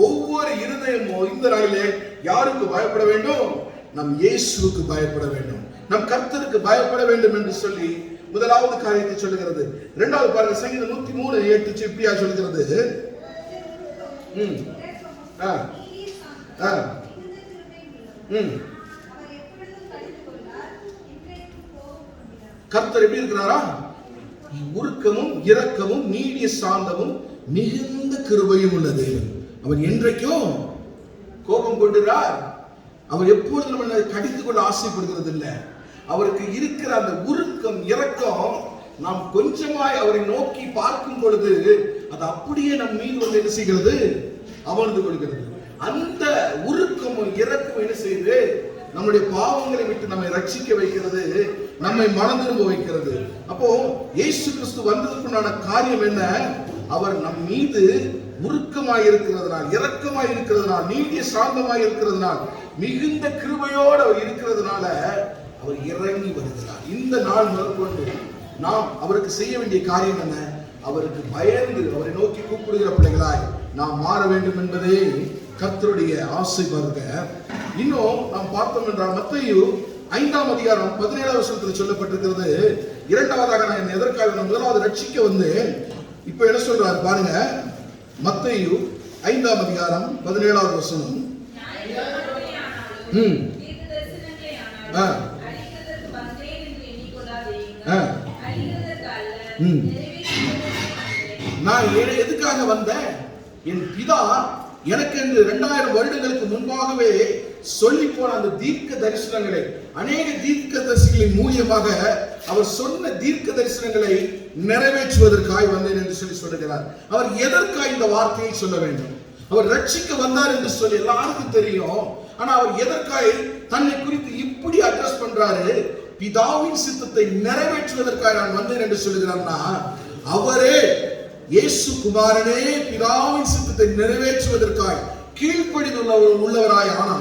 ஒவ்வொரு இருதயமும் இந்த நாளிலே யாருக்கு பயப்பட வேண்டும்? நம் இயேசுவுக்கு பயப்பட வேண்டும், நம் கர்த்தருக்கு பயப்பட வேண்டும் என்று சொல்லி முதலாவது காரியத்தை சொல்லுகிறது. இரண்டாவது பாருங்க, சங்கீதம் 103:8 இப்படியா சொல்லுகிறது. கர்த்தர் எப்படி இருக்கிறாரா? உருக்கமும் இரக்கமும் நீடிய சாந்தமும் மிகுந்த கிருபையும் உள்ளது. அவர் என்றைக்கும் கோபம் கொண்டுறார். அவர் எப்பொழுதும் நம்ம கடித்துக் கொள்ள ஆசைப்படுகிறது இல்லை. அவருக்கு இருக்கிற அந்த உருக்கம் இரக்கம் நாம் கொஞ்சமாய் அவரை நோக்கி பார்க்கும் பொழுது அது அப்படியே நம் மீது வந்து என்ன செய்கிறது? அமர்ந்து கொள்கிறது. அந்த உருக்கமும் இரக்கம் என்ன செய்யுது? நம்முடைய பாவங்களை விட்டு நம்மை ரட்சிக்க வைக்கிறது, நம்மை மனம் திரும்ப வைக்கிறது. அப்போ இயேசு கிறிஸ்து வந்ததற்குண்டான காரியம் என்ன? அவர் நம் மீது உருக்கமாய் இருக்கிறதுனால், இரக்கமாய் இருக்கிறதுனால், நீடிய சாந்தமாய் இருக்கிறதுனால், மிகுந்த கிருபையோடு அவர் இருக்கிறதுனால அவர் இறங்கி வருகிறார். இந்த நாள் முதற்கொண்டு நாம் அவருக்கு செய்ய வேண்டிய காரியம் என்ன? அவருக்கு பயந்து அவரை நோக்கி கூப்பிடுகிற பிள்ளைகளாய் நாம் மாற வேண்டும் என்பதே கர்த்தருடைய ஆசை. பாருங்க, இன்னும் நாம் பார்த்தோம் என்றால் மத்தேயு 5:17 சொல்லப்பட்டிருக்கிறது. இரண்டாவதாக நான் எதற்காக முதலாவது ரட்சிக்க வந்து இப்ப என்ன சொல்றாரு பாருங்க. மத்தேயு 5:17 நான் எதுக்காக வந்தேன்? என் பிதா எனக்கு என்று 2000 வருடங்களுக்கு முன்பாகவே சொல்லி போன அந்த தீர்க்க தரிசனங்களை, அநேக தீர்க்க தரிசனங்களின் மூலியமாக அவர் சொன்ன தீர்க்க தரிசனங்களை நிறைவேற்றுவதற்காக வந்தேன் என்று சொல்லி சொல்லுகிறார். அவர் எதற்காக இந்த வார்த்தையை சொல்ல வேண்டும்? அவர் ரட்சிக்க வந்தார் என்று சொல்லி எல்லாருக்கும் தெரியும். ஆனா அவர் எதற்காக தன்னை குறித்து இப்படி அட்ரஸ் பண்றாரு? பிதாவின் சித்தத்தை நிறைவேற்றுவதற்காக நான் வந்தேன் என்று சொல்லுகிறார்னா, அவரே இயேசு குமாரனே பிதாவின் சித்தத்தை நிறைவேற்றுவதற்காக கீழ்ப்படிதல் உள்ளவராய். ஆனா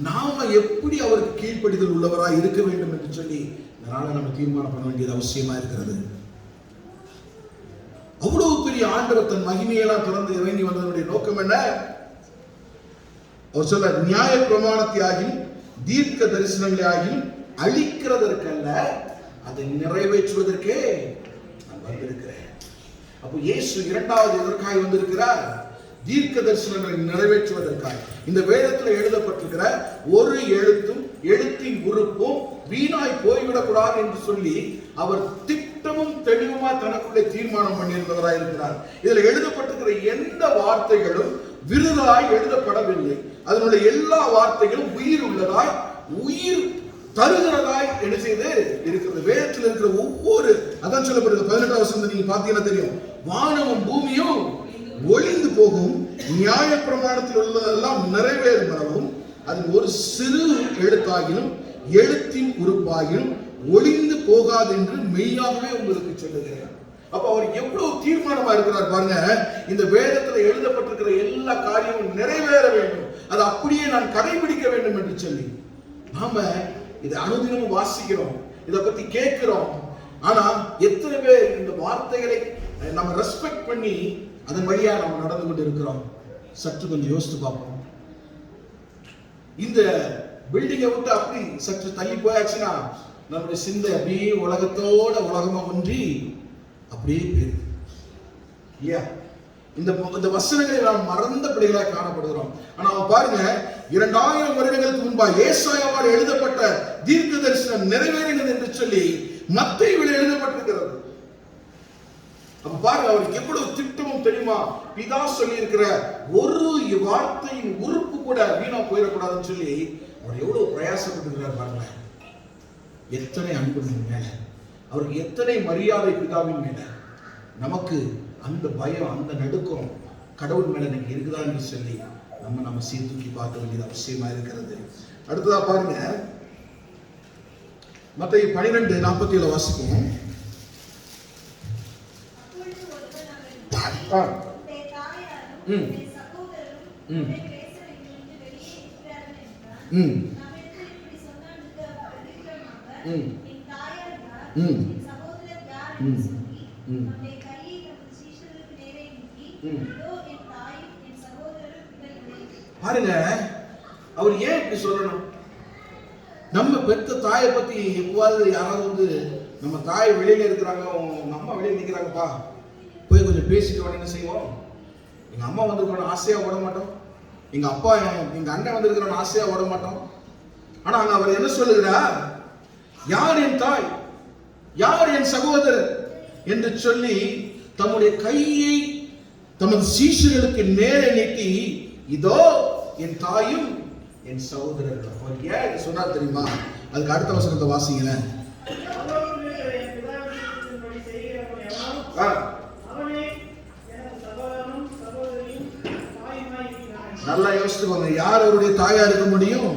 நாம எப்படி அவருக்கு கீழ்ப்படிதல் உள்ளவராய் இருக்க வேண்டும் என்று சொல்லி அதனால நம்ம தீர்மானம் பண்ண வேண்டியது அவசியமா இருக்கிறது. அவ்வளவு பெரிய ஆண்டவர் தன் மகிமையெல்லாம் திறந்து இறங்கி வந்ததனுடைய நோக்கம் என்ன? அவர் சொல்ல, நியாய பிரமாணத்தையாகி தீர்க்க தரிசனங்களை ஆகி அழிக்கிறதற்கல்ல, அதை நிறைவேற்றுவதற்கே நான் வந்திருக்கிறேன். அப்போ இயேசு இரண்டாவது எதற்காக வந்திருக்கிறார்? தீர்க்க தரிசனங்களை நிறைவேற்றுவதற்காக. இந்த வேதத்தில் எழுதப்பட்டிருக்கிற ஒரு எழுத்தும் எழுத்தின் உறுப்பும் வீணாய் போய்விடக்கூடாது என்று சொல்லி அவர் திட்டமும் தெளிவுமா தனக்குள்ளே தீர்மானம் பண்ணியிருந்தவராய் இருக்கிறார். இதில் எழுதப்பட்டிருக்கிற எந்த வார்த்தைகளும் விருதாய் எழுதப்படவில்லை. அதனுடைய எல்லா வார்த்தைகளும் உயிர் உள்ளதாய், உயிர் தருகிறதாய் என்ன செய்து இருக்கிறது. வேதத்தில் இருக்கிற ஒவ்வொரு, அதான் சொல்லப்படுகிறது 18 நீங்க பாத்தீங்கன்னா தெரியும், வானமும் பூமியும் ஒளிந்து போகும், நியாய பிரமாணத்தில் உள்ளதெல்லாம் நிறைவேறும், அது ஒரு சிறு எழுத்தாகிலும் எழுத்தின் உறுப்பாகிலும் ஒளிந்து போகாது என்று மெய்யாகவே உங்களுக்கு சொல்லுகிறேன். அப்ப அவர் எவ்வளவு தீர்மானமா இருக்கிறார் பாருங்க. இந்த வேதத்தில் எழுதப்பட்டிருக்கிற எல்லா காரியமும் நிறைவேற வேண்டும், அது அப்படியே நான் கடைபிடிக்க வேண்டும் என்று சொல்லி நாம இதை அனுதினமும் வாசிக்கிறோம், இதை பத்தி கேட்கிறோம். ஆனா எத்தனை பேர் இந்த வார்த்தைகளை நம்ம ரெஸ்பெக்ட் பண்ணி அதன் வழியா நம்ம நடந்து கொண்டு இருக்கிறோம்? சற்று கொஞ்சம் யோசித்து பார்ப்போம். இந்த பில்டிங்கை விட்டு அப்படி சற்று தள்ளி போயாச்சுன்னா நம்முடைய சிந்தை அப்படியே உலகத்தோட உலகமா ஒன்றி அப்படியே போயிருக்கு இல்லையா? இந்த வசனங்களை நாம் மறந்த பிள்ளைகளாக காணப்படுகிறோம். ஆனா பாருங்க, 2000 வருடங்களுக்கு முன்பாக ஏசாயாவால் எழுதப்பட்ட தீர்க்க தரிசனம் நிறைவேறினது என்று சொல்லி மத்தேயுவில் எழுதப்பட்டிருக்கிறது. அப்ப பாருங்க, அவருக்கு எவ்வளவு திட்டமும் தெரியுமா. பிதா சொல்லி இருக்கிற ஒரு வார்த்தையின் உறுப்பு கூட வீணா போயிடக்கூடாதுன்னு சொல்லி அவர் எவ்வளவு பிரயாசப்பட்டிருக்கிறார் பாருங்க. எத்தனை அன்பு மேல, அவருக்கு எத்தனை மரியாதை பிதாவின் மேல. நமக்கு அந்த பயம், அந்த நடுக்கம் கடவுள் மேல எனக்கு இருக்குதான்னு சொல்லி நம்ம சீர்தூக்கி பார்க்க வேண்டியது அவசியமா இருக்கிறது. அடுத்ததா பாருங்க, மத்தேயு 12:47 வாசிப்போம். பாருங்க, அவர் ஏன் இப்படி சொல்லணும்? நம்ம பெத்த தாயை பத்தி எப்பவாவது யாராவது நம்ம தாய் வெளியில இருக்கிறாங்க, உங்க அம்மா வெளியில நிக்கிறாங்கப்பா, போய் கொஞ்சம் பேசிட்டு வாங்க, என்ன செய்வோம்? எங்க அம்மா வந்திருக்கணும் ஆசையா ஓட மாட்டோம், எங்க அப்பா எங்க அண்ணன் வந்திருக்கிறோம் ஆசையா ஓட மாட்டோம். ஆனா அங்க அவர் என்ன சொல்லுகிறார்? யார் என் தாய், யார் என் சகோதரர் என்று சொல்லி தம்முடைய கையை தமது சீஷர்களுக்கு நேரே நீட்டி, இதோ என் தாயும் என் சகோதரர்கள். அவர் ஏன் சொன்னார் தெரியுமா? அதுக்கு அடுத்த வசனத்தை வாசிங்களேன். நல்லா யோசிச்சுக்கோங்க, யார் அவருடைய தாயா இருக்க முடியும்?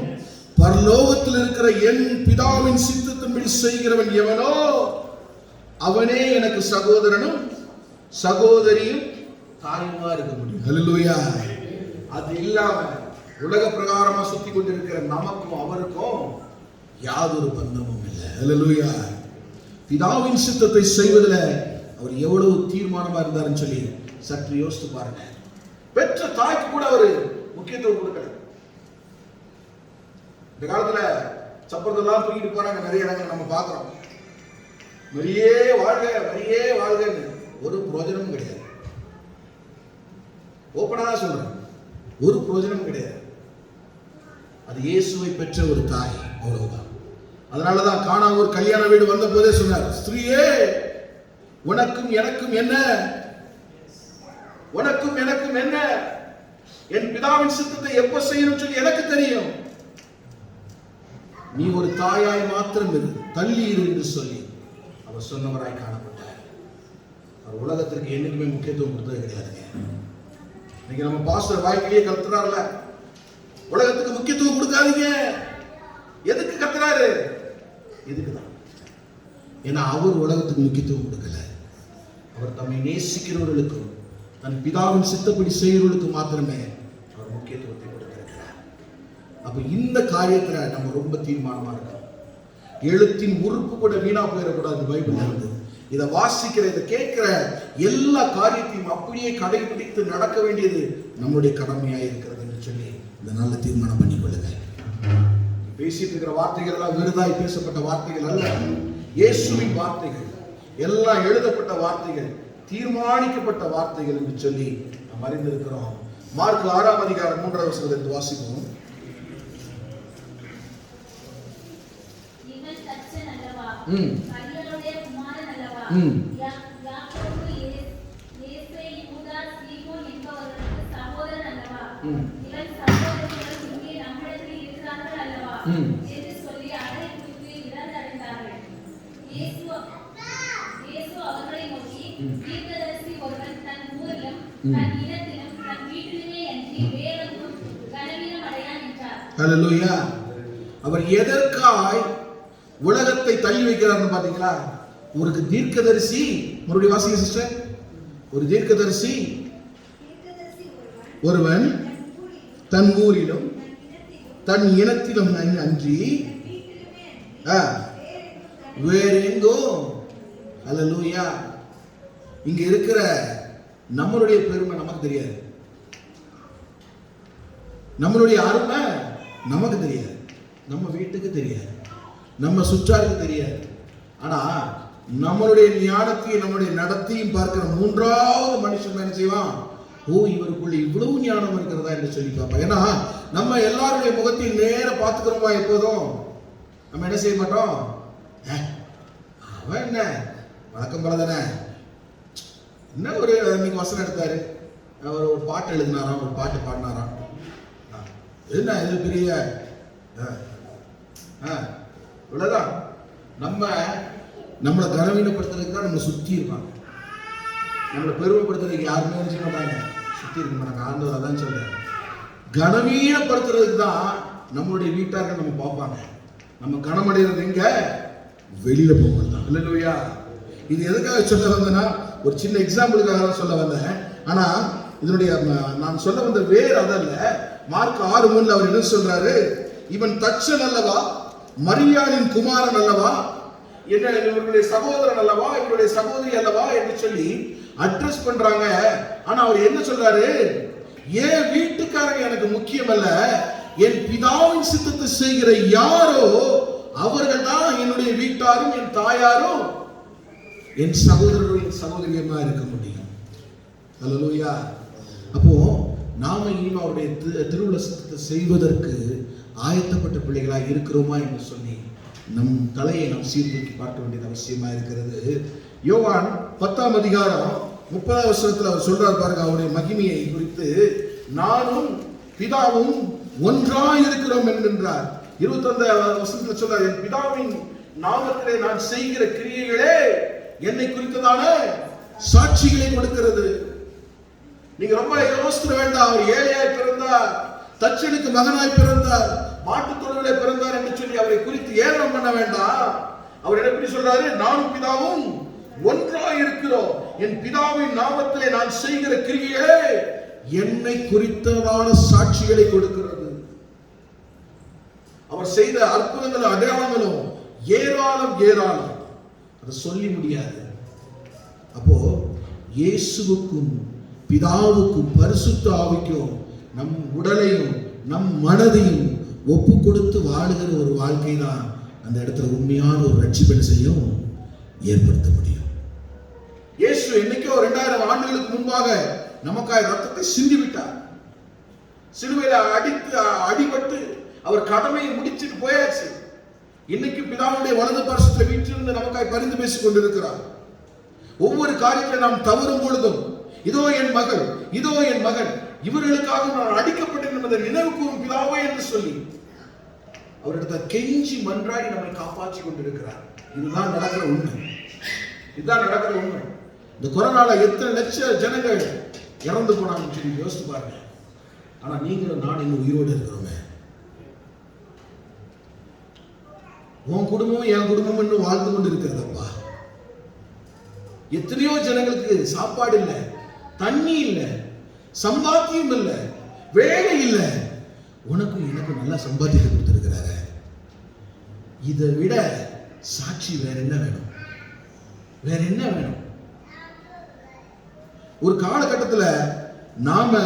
பரலோகத்தில் இருக்கிற என் பிதாவின் சித்தத்தின்படி செய்கிறவன் எவனோ அவனே எனக்கு சகோதரனும் சகோதரியும் தாயுமா இருக்க முடியும். ஹல்லேலூயா. அது இல்லாம உலக பிரகாரமா சுத்தி கொண்டிருக்கிற நமக்கும் அவருக்கும் யாதொரு பந்தமும் இல்லை. ஹல்லேலூயா. பிதாவின் சித்தத்தை செய்வதில் அவர் எவ்வளவு தீர்மானமா இருந்தாருன்னு சொல்லி சற்று யோசித்து பாருங்க. பெற்ற தாய்க்கு கூட அவர் முக்கியத்துவம் கொடுக்கல. இந்த காலத்துல சப்பரத்தெல்லாம் தூக்கிட்டு போறாங்க, நிறைய இடங்கள் நம்ம பார்க்கிறோம். மரியே வாழ்க, மரியே வாழ்கன்னு ஒரு பிரயோஜனமும் கிடையாது. ஓப்பனா தான் சொல்றேன், ஒரு பிரயோஜனமும் கிடையாது. அது இயேசுவை பெற்ற ஒரு தாய், அவ்வளவுதான். அதனாலதான் கானா ஒரு கல்யாண வீடு வந்த போதே சொன்னார், ஸ்திரீயே உனக்கும் எனக்கும் என்ன, உனக்கும் எனக்கும் என்ன, என் பிதாவின் சித்தத்தை எப்ப செய்யணும் சொல்லி எனக்கு தெரியும், நீ ஒரு தாயாய் மாத்திரம் இரு, தள்ளி இரு என்று சொல்லி அவர் சொன்னவராய் காணப்பட்டார். அவர் உலகத்திற்கு என்னைக்குமே முக்கியத்துவம் கொடுத்தது கிடையாதுங்க. இன்னைக்கு நம்ம பாஸ்டர் வாய்க்கிலேயே கத்துறாருல, உலகத்துக்கு முக்கியத்துவம் கொடுக்காதீங்க. எதுக்கு கத்துறாரு? எதுக்குதான்? ஏன்னா அவர் உலகத்துக்கு முக்கியத்துவம் கொடுக்கல. அவர் தம்மை நேசிக்கிறவர்களுக்கும் தன் பிதாவின் சித்தப்படி செய்கிறவர்களுக்கு மாத்திரமே அவர் முக்கியத்துவத்தை கொடுத்திருக்கிறார். அப்ப இந்த காரியத்துல நம்ம ரொம்ப தீர்மானமா இருக்கோம். எழுத்தின் உறுப்பு கூட வீணா போயிடக்கூடாது. பைபிள் இருந்து இதை வாசிக்கிற, இதை கேட்கிற எல்லா காரியத்தையும் அப்படியே கடைபிடித்து நடக்க வேண்டியது நம்முடைய கடமையா இருக்கிறது என்று சொல்லி இந்த நல்ல தீர்மானம் பண்ணிக்கொள்ளுங்க. பேசிட்டு இருக்கிற வார்த்தைகள் எல்லாம் விருதாய் பேசப்பட்ட வார்த்தைகள் அல்ல, இயேசுவின் வார்த்தைகள், எல்லாம் எழுதப்பட்ட வார்த்தைகள், தீர்மானிக்கப்பட்ட வார்த்தைகள் என்று சொல்லி நாம் அறிந்திருக்கிறோம். மார்க் 6ஆம் அதிகாரம் 3ஆம் வசனத்தை வாசிப்போம். ஹல்லேலூயா. அவர் எதற்காய் உலகத்தை தள்ளி வைக்கிறார்னு பாத்தீங்களா? ஒரு தீர்க்கதரிசி, மறுபடியும் வாசிங்க சிஸ்டர், ஒரு தீர்க்கதரிசி ஒருவன் தன் ஊரிலும் தன் இனத்திலும் அன்றி வேறெங்கோ. ஹல்லேலூயா. இங்க இருக்கிற நம்மளுடைய பெருமை நமக்கு தெரியாது, நம்மளுடைய அருமை நமக்கு தெரியாது, நம்ம வீட்டுக்கு தெரியாது, நம்ம சுற்றாருக்கு தெரியாது. ஆனா நம்மளுடைய ஞானத்தையும் நம்முடைய நடத்தையும் பார்க்கிற மூன்றாவது மனுஷன் என்ன செய்வான்? இவருக்குள்ள இவ்வளவு ஞானம் இருக்கிறதா என்று சொல்லி பார்ப்போம். ஏன்னா நம்ம எல்லாருடைய முகத்தையும் நேர பார்த்துக்கிறோமா? எப்போதும் நம்ம என்ன செய்ய மாட்டோம். அவன் என்ன வழக்கம் போலதானே, என்ன ஒரு இன்னைக்கு வசனம் எடுத்தாரு, அவர் ஒரு பாட்டு எழுதினாராம், ஒரு பாட்டு பாடினாராம், என்ன இது பெரிய இவ்வளவுதான். நம்மளை கனவீனப்படுத்துறதுக்கு தான் நம்ம சுத்தி இருப்பாங்க. நம்மளை பெருமைப்படுத்துறதுக்கு யாருமே நினைச்ச மாட்டாங்க, சுத்தி இருக்க மாட்டாங்க. ஆண்டவர் அதான் சொல்றேன், கனவீனப்படுத்துறதுக்கு தான் நம்மளுடைய வீட்டார்கள் நம்ம பார்ப்பாங்க. நம்ம கனமடைகிறது எங்க? வெளியில போகும்போது தான். இல்லையா? இது எதுக்காக சொல்ல வந்தேன்னா, ஒரு சின்ன எக்ஸாம்பிளுக்காக சொல்ல வந்தேன். ஆனா இதனுடைய நான் சொல்ல வந்த வேறு அதல்ல. மார்க் 6:3 அவர் என்ன சொல்றாரு, இவன் தச்சன் அல்லவா, மரியாளின் குமாரன் அல்லவா, என்ன இவருடைய சகோதரன் அல்லவா, இவருடைய சகோதரி அல்லவா என்று சொல்லி அட்ரஸ் பண்றாங்க. ஆனா அவர் என்ன சொல்றாரு, என் வீட்டுக்காரங்க எனக்கு முக்கியம் அல்ல, என் பிதாவின் சித்தத்தை செய்கிற யாரோ அவர்கள் தான் என்னுடைய வீட்டாரும் என் தாயாரும் என் சகோதரரும் சகோதரியுமா இருக்க முடியும். அல்லேலூயா. அப்போ நாம இனிமே அவருடைய திருவுள்ள சித்தத்தை செய்வதற்கு ஆயத்தப்பட்ட பிள்ளைகளாக இருக்கிறோமா என்று சொல்லி நம் தலையை நாம் சீர்தூக்கி பார்க்க வேண்டியது அவசியமா இருக்கிறது. யோவான் 10ஆம் அதிகாரம் 30ஆம் வசனத்தில் அவர் சொல்றார் பாருங்க, அவருடைய மகிமையை குறித்து, நானும் பிதாவும் ஒன்றாய் இருக்கிறோம் என்கின்றார். 25ஆம் வசனத்தில் சொல்றார், என் பிதாவின் நாமத்திலே நான் செய்கிற கிரியைகளே என்னை குறித்ததான சாட்சிகளை கொடுக்கிறது. நீங்க ரொம்ப யோசிக்க வேண்டாம். அவர் ஏழையாய் பிறந்தார், தச்சனுக்கு மகனாய் பிறந்தார், மாட்டுத் தொழுவிலே பிறந்தார் என்று சொல்லி அவரை குறித்து ஏளனம் பண்ண வேண்டாம். அவர் எப்படி சொல்றாரு, நானும் பிதாவும் ஒன்றாய் இருக்கிறோம், என் பிதாவின் நாமத்திலே நான் செய்கிற கிரியைகளே என்னை குறித்ததான சாட்சிகளை கொடுக்கிறது. அவர் செய்த அற்புதங்களும் அடையாளங்களும் ஏராளம் ஏராளம், அதை சொல்லி முடியாது. அப்போ இயேசுவுக்கும் பிதாவுக்கும் பரிசுத்த ஆவிக்கும் நம் உடலையும் நம் மனதையும் ஒப்பு கொடுத்து வாழுகிற ஒரு வாழ்க்கை தான் அந்த இடத்துல உண்மையான ஒரு ரட்சிப்பை செய்யும் ஏற்படுத்த முடியும். இயேசு என்னைக்கோ 2000 ஆண்டுகளுக்கு முன்பாக நமக்காக ரத்தத்தை சிந்தி விட்டார். சிலுவையில அடிபட்டு அவர் கடமையை முடிச்சுட்டு போயாச்சு. இன்னைக்கு பிதாவுடைய வலது பார்சத்தில் வீட்டிலிருந்து நமக்காக பரிந்து பேசிக் கொண்டிருக்கிறார். ஒவ்வொரு காரியத்தை நாம் தவறும் பொழுதும், இதோ என் மகள், இதோ என் மகன், இவர்களுக்காக நான் அடிக்கப்பட்டேன் என்பதை நினைவு கூறும் பிதாவே என்று சொல்லி அவரிடத்தை கெஞ்சி மன்றாடி நம்மை காப்பாற்றி கொண்டிருக்கிறார். இதுதான் நடக்கிற உண்மை. இதுதான் நடக்கிற உண்மை. இந்த கொரோனால எத்தனை லட்சம் ஜனங்கள் இறந்து போனாங்கன்னு சொல்லி யோசித்து பாருங்க. ஆனா நீங்களும் நான் இன்னும் உயிரோடு இருக்கிறோமே. உன் குடும்பமும் என் குடும்பமும் இன்னும் வாழ்ந்து கொண்டு இருக்கிறதப்பா. எத்தனையோ ஜனங்களுக்கு சாப்பாடு இல்லை, தண்ணி இல்லை, சம்பாத்தியம் இல்லை, வேலை இல்லை. உனக்கும் எனக்கும் நல்லா சம்பாத்தியத்தை கொடுத்திருக்கிறாரு. இதை விட சாட்சி வேற என்ன வேணும்? வேற என்ன வேணும்? ஒரு காலகட்டத்தில் நாம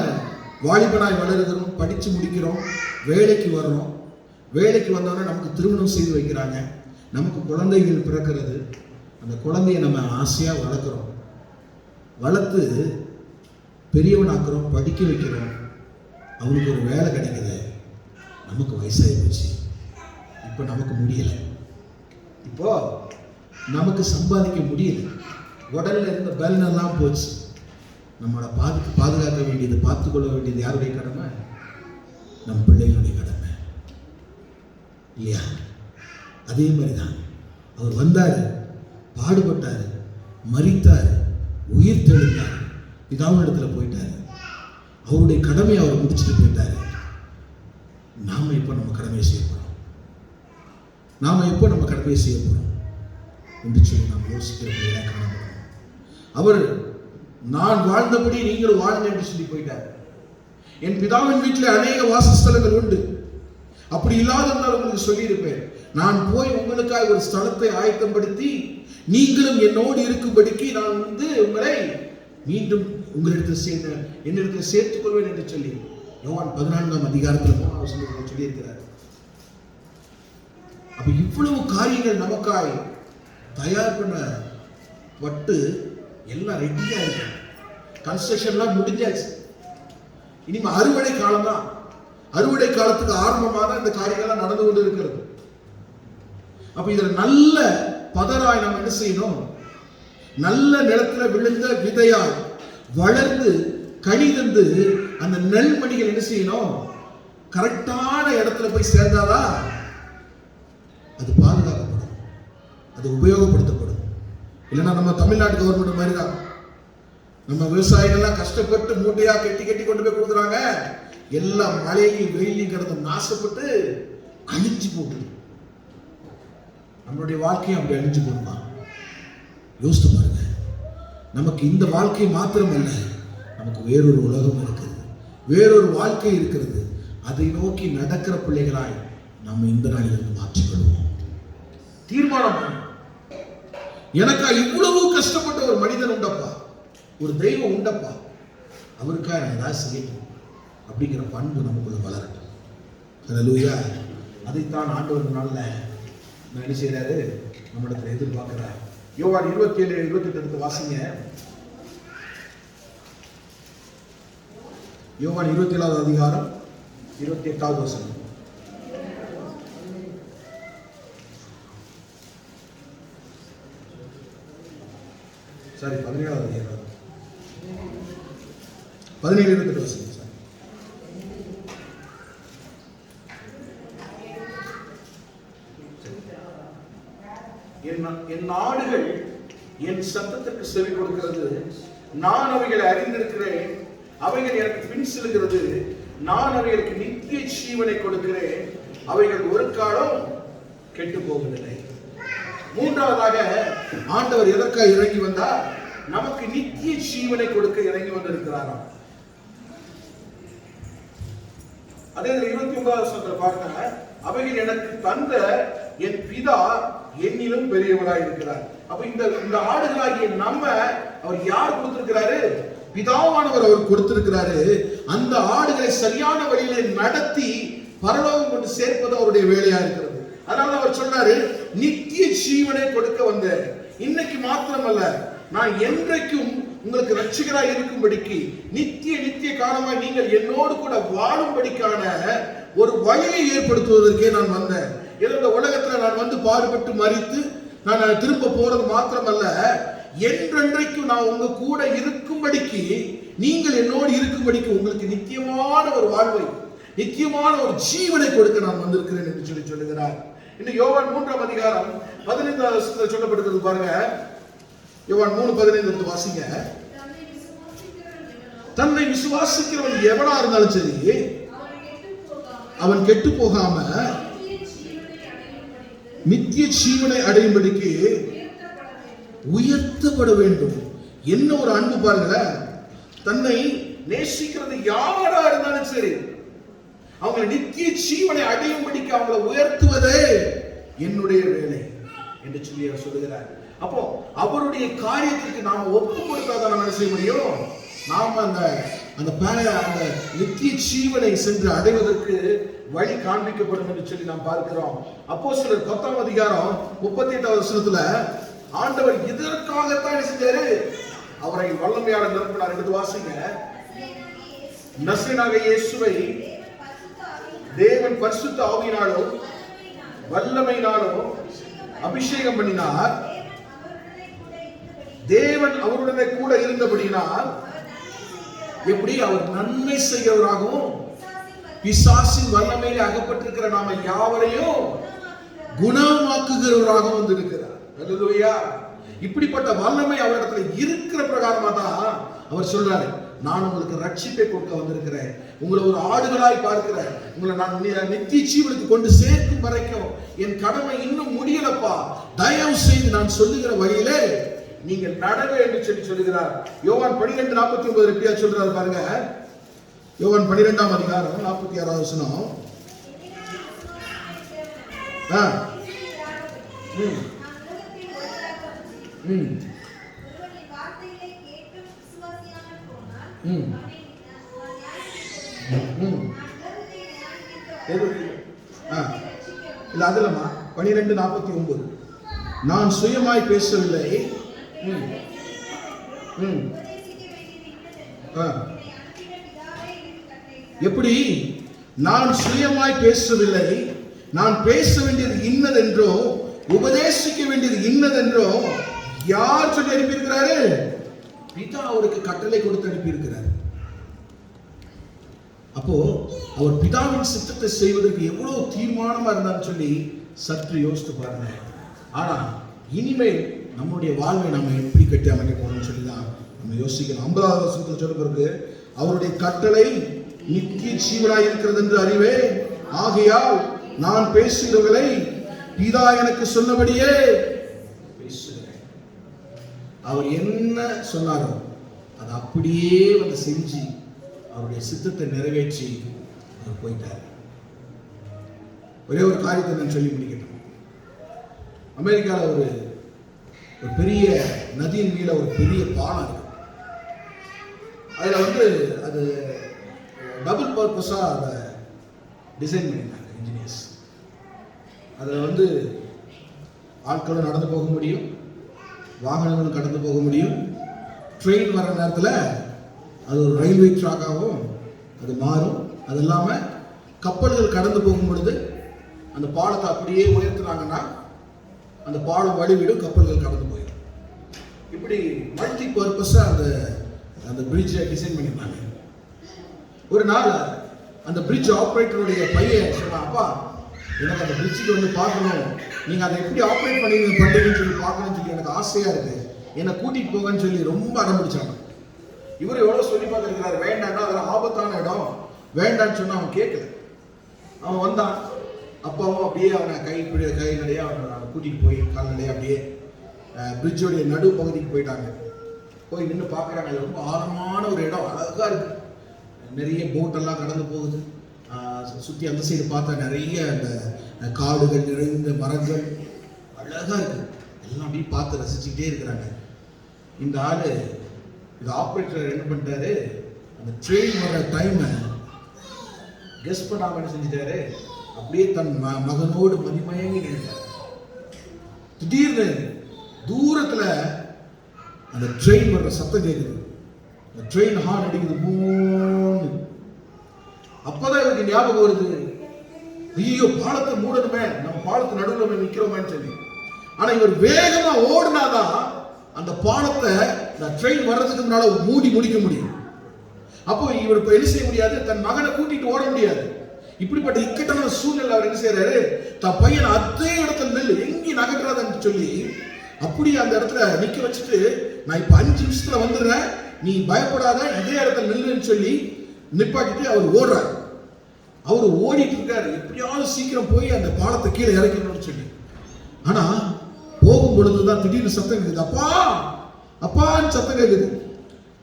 வாலிபனாய் வளருகிறோம், படிச்சு முடிக்கிறோம், வேலைக்கு வர்றோம். வேலைக்கு வந்தோன்னா நமக்கு திருமணம் செய்து வைக்கிறாங்க, நமக்கு குழந்தைகள் பிறக்கிறது. அந்த குழந்தைய நம்ம ஆசையா வளர்க்குறோம், வளர்த்து பெரியவனாக்குறோம், படிக்க வைக்கிறோம். அவனுக்கு ஒரு வேலை கிடைக்குது, நமக்கு வயசாகி போச்சு, இப்போ நமக்கு முடியலை, இப்போ நமக்கு சம்பாதிக்க முடியல, உடல்ல இருந்த பலனெல்லாம் போச்சு. நம்மளை பாதுகாக்க வேண்டியது, பார்த்துக்கொள்ள வேண்டியது யாருடைய கடமை? நம் பிள்ளைகளுடைய கடமை இல்லையா? அதே மாதிரிதான் அவர் வந்தார், பாடுபட்டார், மரித்தார், உயிர் தெழுந்தார், பிதாவின் இடத்துல போயிட்டாரு. அவருடைய கடமையை அவர் முடிச்சுட்டு போயிட்டாரு. நாம எப்போ நம்ம கடமையை செய்ய போறோம்? நாம எப்போ நம்ம கடமையை செய்ய போறோம் என்று சொல்லி நாம் யோசிக்கிறவர்களாக காணப்படும். அவர் நான் வாழ்ந்தபடி நீங்களும் வாழுங்க என்று சொல்லி போயிட்டார். என் பிதாவின் வீட்டில் அநேக வாசஸ்தலங்கள் உண்டு, அப்படி இல்லாததால் உங்களுக்கு சொல்லியிருப்பேன். நான் போய் உங்களுக்காக ஒரு ஸ்தலத்தை ஆயத்தப்படுத்தி நீங்களும் என்னோடு இருக்கும்படிக்கு நான் உங்களை மீண்டும் என்னிடத்தில் சேர்த்துக் கொள்வேன் என்று சொல்லி யோவான் 14ஆம் அதிகாரத்தில் 3ஆம் வசனத்தில் சொல்லியிருக்கிறார். அப்ப இவ்வளவு காரியங்கள் நமக்காய் தயார் பண்ணப்பட்டு எல்லாம் ரெடியா இருக்கு. கன்ஸ்ட்ரக்ஷன்லாம் முடிஞ்சாச்சு. இனிமே அறுவடை காலம் தான். அறுவடை காலத்துக்கு ஆரம்பமாக தான் இந்த காரியங்கள்லாம் நடந்து கொண்டு இருக்கிறது. அப்ப இதுல நல்ல பதராய் நாம் என்ன செய்யணும்? நல்ல நிலத்துல விழுந்த விதையாய் வளர்ந்து கனி தந்து அந்த நெல்மணிகள் என்ன செய்யணும்? கரெக்டான இடத்துல போய் சேர்ந்தாதான் அது பாதுகாக்கப்படும், அது உபயோகப்படுத்தப்படும். இல்லைன்னா நம்ம தமிழ்நாட்டு கவர்மெண்ட் மாதிரி தான். நம்ம விவசாயிகள்லாம் கஷ்டப்பட்டு மூட்டையா கட்டி கட்டி கொண்டு போய் கொடுக்குறாங்க. எல்லாம் மழையிலையும் வெயிலையும் கிடந்து நாசப்பட்டு அழிஞ்சு போகுது. நம்மளுடைய வாழ்க்கையும் அப்படி அழிஞ்சு போகுமா? யோசித்து பாருங்க. நமக்கு இந்த வாழ்க்கை மாத்திரம் அல்ல, நமக்கு வேறொரு உலகம் இருக்கிறது, வேறொரு வாழ்க்கை இருக்கிறது. அதை நோக்கி நடக்கிற பிள்ளைகளாய் நம்ம இந்த நாளிலிருந்து மாற்றிக்கொள்வோம். தீர்மானம். எனக்கா இவ்வளவு கஷ்டப்பட்ட ஒரு மனிதன் உண்டப்பா, ஒரு தெய்வம் உண்டப்பா, அவருக்காக நான் ஏதாவது செய்யணும் அப்படிங்கிற பண்பு நமக்குள்ள வளரட்டும். ஹல்லேலூயா. அதைத்தான் ஆண்டவர் நாள்ல என்ன செய்யறாரு? நம்மிடத்துல எதிர்பார்க்கிறார். யோவான் 27:28 எடுத்து வாசிங்க. யோவான் 27வது அதிகாரம் 28வது வசனம். சாரி, 17வது அதிகாரம் 17:28 வசனம். என் ஆடுகள் என் சத்தத்திற்கு செவி கொடுக்கிறது, நான் அவைகளை அறிந்திருக்கிறேன், அவைகள் எனக்கு பின் செல்கிறது, நான் அவைகளுக்கு நித்திய ஜீவனை கொடுக்கிறேன், அவைகள் ஒரு காலம் கெட்டு போவதில்லை. மூன்றாவதாக ஆண்டவர் எதற்காக இறங்கி வந்தார்? நமக்கு நித்திய ஜீவனை கொடுக்க இறங்கி வந்திருக்கிறாராம். அதே 29வது வசனத்தில் பாருங்க, அவைகள் எனக்கு தந்த என் பிதா என்னிலும் பெரியவராய் இருக்கிறார். அப்ப இந்த ஆடுகளாகிய நம்ம அவர் யார் கொடுத்திருக்கிறாரு? பிதாவானவர் அவர் கொடுத்திருக்கிறாரு. அந்த ஆடுகளை சரியான வழியில நடத்தி பரலோகம் கொண்டு சேர்ப்பது அவருடைய வேலையா இருக்கிறது. அதனால அவர் சொன்னாரு, நித்திய ஜீவனை கொடுக்க வந்தேன். இன்னைக்கு மாத்திரமல்ல, நான் என்றைக்கும் உங்களுக்கு ரட்சகராய் இருக்கும்படிக்கு நித்திய காலமாய் நீங்கள் என்னோடு கூட வாழும்படிக்கான ஒரு வழியை ஏற்படுத்துவதற்கே நான் வந்தேன். இந்த உலகத்துல நான் வந்து பாடுபட்டு மரித்து நான் திரும்ப போறது மாத்திரமல்ல, என்றென்றைக்கும் நான் உங்க கூட இருக்கும்படிக்கு, நீங்கள் என்னோடு இருக்கும்படிக்கு உங்களுக்கு நித்தியமான ஒரு வாழ்வை, நித்தியமான ஒரு ஜீவனை கொடுக்க நான் வந்திருக்கிறேன் என்று சொல்லுகிறார். இன்னும் யோவான் 3ஆம் அதிகாரம் 15வது வசனத்தில் சொல்லப்பட்டிருக்கிறது பாருங்க. யோவான் 3:15 வாசிங்க. தன்னை விசுவாசிக்கிறவன் எவனா இருந்தாலும் சரி, அவன் கெட்டு போகாம நித்திய ஜீவனை அடையும்படிக்கு உயர்த்தப்பட வேண்டும். என்ன ஒரு அன்பு பாருங்களேன். தன்னை நேசிக்கிறது யாரா இருந்தாலும் சரி, அவங்க நித்திய ஜீவனை அடையும்படிக்கு அவங்களை உயர்த்துவதே என்னுடைய வேலை என்று சொல்லி அவர் சொல்லுகிறார். அப்போ அவருடைய காரியத்துக்கு நாம ஒப்பு கொடுத்தாதான் நம்ம என்ன செய்ய முடியும்? நாம அந்த நித்திய ஜீவனை சென்று அடைவதற்கு வழி காண்பிக்கப்படும் என்று சொல்லி நாம் பார்க்கிறோம். அப்போஸ்தலர் 10ஆம் அதிகாரம் 38வது வசனத்துல ஆண்டவர் இதற்காகத்தான் செஞ்சாரு, அவரை வல்லமையால நிரப்பினார். எடுத்து வாசிங்க. நசரேயனாகிய இயேசுவை தேவன் பரிசுத்த ஆவியினாலும் வல்லமையினாலும் அபிஷேகம் பண்ணினார். தேவன் அவருடனே கூட இருந்தபடியினால் எப்படி அவர் நன்மை செய்கிறவராகவும் பிசாசின் வல்லமையிலே அகப்பட்டிருக்கிற நாம யாவரையும் குணமாக்குகிறவராகவும் வந்திருக்கிறார். அல்லேலூயா. இப்படிப்பட்ட வல்லமை அவரிடத்துல இருக்கிற பிரகாரமா தான் அவர் சொல்றாரு, நான் உங்களுக்கு ரட்சிப்பை கொடுக்க வந்திருக்கிறேன், உங்களை ஒரு ஆடுகளாய் பார்க்கிறேன், உங்களை நான் நித்திய ஜீவனுக்கு கொண்டு சேர்க்கும் வரைக்கும் என் கடமை இன்னும் முடியலப்பா, தயவு செய்து நான் சொல்லுகிற வழியிலே நீங்கள் நடவே என்று சொல்லி சொல்லுகிறார். யோவான் 12:49 எப்படியா சொல்றாரு பாருங்க. யோவான் 12ஆம் அதிகாரம் 46வது வசனம். இல்ல அதுலமா 12:49 நான் சுயமாய் பேசவில்லை, எப்படி? நான் சுயமாய் பேசவில்லை, நான் பேச வேண்டியது இன்னதென்றோ உபதேசிக்க வேண்டியது இன்னதென்றோ யார் சொல்லி அனுப்பியிருக்கிறாரு? பிதா அவருக்கு கட்டளை கொடுத்து அனுப்பியிருக்கிறார். அப்போ அவர் பிதாவின் சித்தத்தை செய்வதற்கு எவ்வளவு தீர்மானமா இருந்தான்னு சொல்லி சற்று யோசித்து பாருங்க. ஆனா இனிமேல் நம்முடைய வாழ்வை நம்ம எப்படி கட்டி அமைக்க போறோம்னு சொல்லி தான் நம்ம யோசிக்கணும். 50வது வசனத்தில் சொல்ல பிறகு அவருடைய கட்டளை நித்திய ஜீவனாய் இருக்கிறது என்று அறிவே, ஆகையால் நான் பேசுகிறவர்களை பிதா எனக்கு சொன்னபடியே பேசுகிறேன். அவர் என்ன சொன்னாரோ அதை அப்படியே வந்து செஞ்சு அவருடைய சித்தத்தை நிறைவேற்றி அவர் போயிட்டார். ஒரே ஒரு காரியத்தை நான் சொல்லி முடிக்கணும். அமெரிக்காவில் ஒரு பெரிய நதியின் மேல ஒரு பெரிய பாலம் இருக்கு. அதில் வந்து அது டபுள் பர்பஸாக அதை டிசைன் பண்ணியிருந்தாங்க இன்ஜினியர்ஸ். அதில் வந்து ஆட்களும் நடந்து போக முடியும், வாகனங்களும் கடந்து போக முடியும். ட்ரெயின் வர நேரத்தில் அது ஒரு ரயில்வே ட்ராக்காகவும் அது மாறும். அது இல்லாமல் கப்பல்கள் கடந்து போகும் பொழுது அந்த பாலத்தை அப்படியே உயர்த்துனாங்கன்னா அந்த பாலம் வழிவிடும், கப்பல்கள் கடந்து போயிடும். இப்படி மல்டி பர்பஸாக அந்த பிரிட்ஜை டிசைன் பண்ணியிருந்தாங்க. ஒரு நாள் அந்த பிரிட்ஜ் ஆப்ரேட்டருடைய பையன் சொன்னான், அப்பா எனக்கு அந்த பிரிட்ஜுக்கு வந்து பார்க்கணும், நீங்கள் அதை எப்படி ஆப்ரேட் பண்ணுறீங்கன்னு சொல்லி பார்க்கணும்னு சொல்லி எனக்கு ஆசையாக இருக்குது, என்னை கூட்டிகிட்டு போங்கன்னு சொல்லி ரொம்ப அடம்பிடிச்சாங்க. இவர் எவ்வளோ சொல்லி பார்த்துருக்கிறாரு, வேண்டாம்னா அதெல்லாம் ஆபத்தான இடம், வேண்டான்னு சொன்னால் அவன் கேட்கல. அவன் வந்தான், அப்பாவும் அப்படியே அவனை கை நடையா அவனை கூட்டிகிட்டு போய் கால்நடையாக அப்படியே பிரிட்ஜோடைய நடு பகுதிக்கு போயிட்டாங்க. போய் நின்று பார்க்குறாங்க. அது ரொம்ப ஆழமான ஒரு இடம், அழகாக இருக்குது, நிறைய போட்டெல்லாம் கடந்து போகுது. சுற்றி அந்த சைடு பார்த்தா நிறைய அந்த காடுகள் நிறைந்த மரங்கள் அழகாக இருக்குது. எல்லாம் அப்படியே பார்த்து ரசிச்சுக்கிட்டே இருக்கிறாங்க. இந்த ஆள் இது ஆப்ரேட்டர் என்ன பண்ணிட்டாரு, அந்த ட்ரெயின் வர டைமை கெஸ் பண்ணாம என்ன செஞ்சிட்டாரு, அப்படியே தன் மகனோடு மதிமயங்கி நின்றார். திடீர்னு தூரத்துல அந்த ட்ரெயின் வர்ற சத்தம் கேட்குது. அந்த ட்ரெயின் ஹார்ன் அடிக்குது, மூணு. அப்பதான் இவருக்கு ஞாபகம் வருது, ஐயோ பாலத்தை மூடணுமே, நம்ம பாலத்து நடுவில் நிற்கிறோமேன்னு சொல்லி. ஆனா இவர் வேகமா ஓடினாதான் அந்த பாலத்தை ட்ரெயின் வர்றதுக்கு முன்னால மூடி முடிக்க முடியும். அப்போ இவர் இப்ப என்ன செய்ய முடியாது, தன் மகனை கூட்டிட்டு ஓட முடியாது. இப்படிப்பட்ட இக்கட்டான சூழ்நிலை அவர் என்ன செய்யறாரு, தன் பையன் அதே இடத்துல நெல் எங்கேயும் நகர்றாதுன்னு சொல்லி அப்படியே அந்த இடத்துல நிக்க வச்சுட்டு, நான் இப்ப 5 நிமிஷத்துல வந்துடுறேன், நீ பயப்படாத, இதே இடத்துல நில்லுன்னு சொல்லி நிப்பாட்டிட்டு அவர் ஓடுறாரு. அவர் ஓடிட்டு இருக்காரு, எப்படியாவது சீக்கிரம் போய் அந்த பாலத்தை கீழே இறக்கணும்னு சொல்லி. ஆனா போகும் பொழுதுதான் திடீர்னு சத்தம் கேக்குது, அப்பா அப்பான்னு சத்தம் கேக்குது.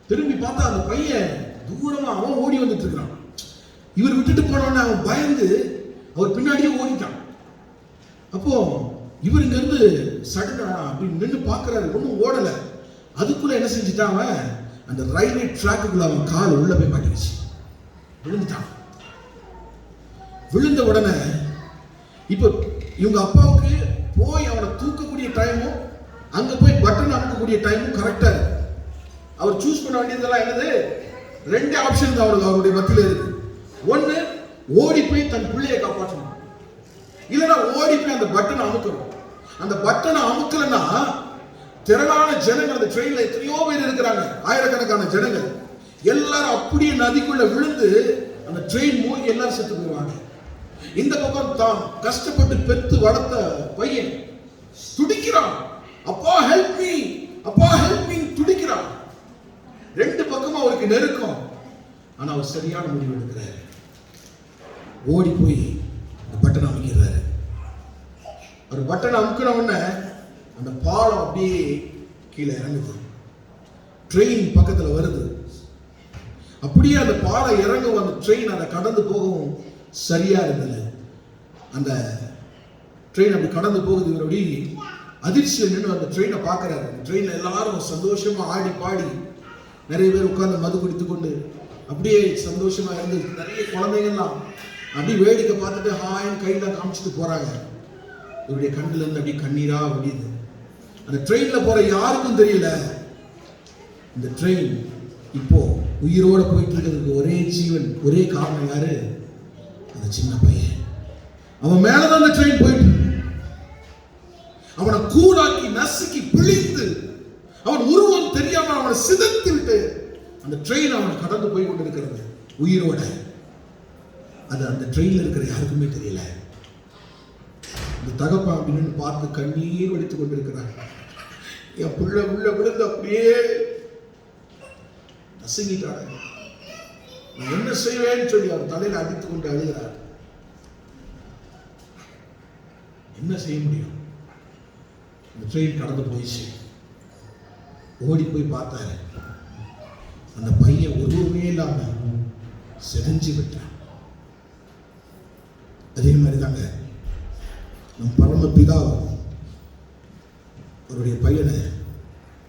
திரும்பி பார்த்தா அந்த பையன் தூரமா அவன் ஓடி வந்துட்டு இருக்கிறான். இவர் விட்டுட்டு போனோன்னு அவன் பயந்து அவர் பின்னாடியே ஓடிட்டான். அப்போ இவர் இங்க இருந்து சடனா அப்படி நின்று பாக்குறாரு, ஒன்னும் ஓடல. அதுக்குள்ள என்ன செஞ்சுட்டான், அவன் அந்த ரயில்வே ட்ராக்குக்குள்ள அவன் கால் உள்ள போய் மாட்டிடுச்சு, விழுந்துட்டான். விழுந்த உடனே இப்ப இவங்க அப்பாவுக்கு போய் அவனை தூக்கக்கூடிய டைமும் அங்க போய் பட்டன் அமுக்கக்கூடிய டைமும் கரெக்டா இருக்கு. அவர் சூஸ் பண்ண வேண்டியதெல்லாம் என்னது, 2 ஆப்ஷன் அவருடைய மத்தியில இருக்கு. ஒண்ணு, ஓடி போய் தன் பிள்ளையை காப்பாற்றணும், இல்லைன்னா ஓடி போய் அந்த பட்டனை அமுக்கணும். அந்த பட்டனை அமுக்கலன்னா திரளான ஜனங்கள், அந்த ட்ரெயின்ல எத்தனையோ பேர் இருக்கிறாங்க, ஆயிரக்கணக்கான ஜனங்கள், எல்லாரும் அப்படியே நதிக்குள்ள விழுந்து அந்த ட்ரெயின் மூழ்கி எல்லாரும் செத்து போயிடுவாங்க. இந்த பக்கம் தான் கஷ்டப்பட்டு பெத்து வளர்த்த பையன் துடிக்கிறான், அப்பா ஹெல்ப் மீ, அப்பா ஹெல்ப் மீ துடிக்கிறான். 2 பக்கமும் அவருக்கு நெருக்கம். ஆனா அவர் சரியான முடிவு எடுக்கிறாரு, ஓடி போய் பட்டனை அமுக்கிறாரு. ஒரு பட்டனை அமுக்கின உடனே அந்த பாலம் அப்படியே கீழே இறங்குது, ட்ரெயின் பக்கத்துல வருது. அப்படியே அந்த பாலம் இறங்கும், அந்த ட்ரெயின் அதை கடந்து போகவும் சரியா இருந்தது. அந்த ட்ரெயின் அப்படி கடந்து போகுது. இவர் அப்படி அதிர்ச்சியில் நின்று அந்த ட்ரெயினை பார்க்கிறாரு. ட்ரெயின்ல எல்லாரும் சந்தோஷமா ஆடி பாடி, நிறைய பேர் உட்கார்ந்து மது குடித்து கொண்டு அப்படியே சந்தோஷமா இருந்து, நிறைய குழந்தைங்கள்லாம் அப்படியே வேடிக்கை பார்த்துட்டு ஹாயின் கையில காமிச்சிட்டு போறாங்க. இவருடைய கண்ணுல இருந்து அப்படியே கண்ணீரா ஒடியுது. அந்த ட்ரெயின்ல போற யாருக்கும் தெரியல, இந்த ட்ரெயின் இப்போ உயிரோட போயிட்டு இருக்கிறதுக்கு ஒரே ஜீவன், ஒரே காரணம் யாரு? அந்த சின்ன பையன். அவன் மேலதான் அந்த ட்ரெயின் போயிட்டு, அவனை கூடாக்கி நசுக்கி பிழிந்து அவன் உருவம் தெரியாம அவனை சிதைத்து விட்டு அந்த ட்ரெயின் அவனை கடந்து போய் கொண்டிருக்கிறது உயிரோட. அது அந்த ட்ரெயின்ல இருக்கிற யாருக்குமே தெரியல. இந்த தகப்பா அப்படின்னு பார்த்து கண்ணீர் வடித்துக் கொண்டிருக்கிறார். என் புள்ள உள்ள விழுந்து அப்படியே நசுங்கிட்டாரு. நான் என்ன செய்வேன்னு சொல்லி அவர் தலையில அடித்துக் கொண்டு அழுகிறார். என்ன செய்ய முடியும்? இந்த ட்ரெயின் கடந்து போயிடுச்சு. ஓடி போய் பார்த்தாரு. அந்த பையன் உருவமே இல்லாம செதஞ்சு விட்டான். அதே மாதிரி தாங்க நம் பரம பிதா அவருடைய பையனை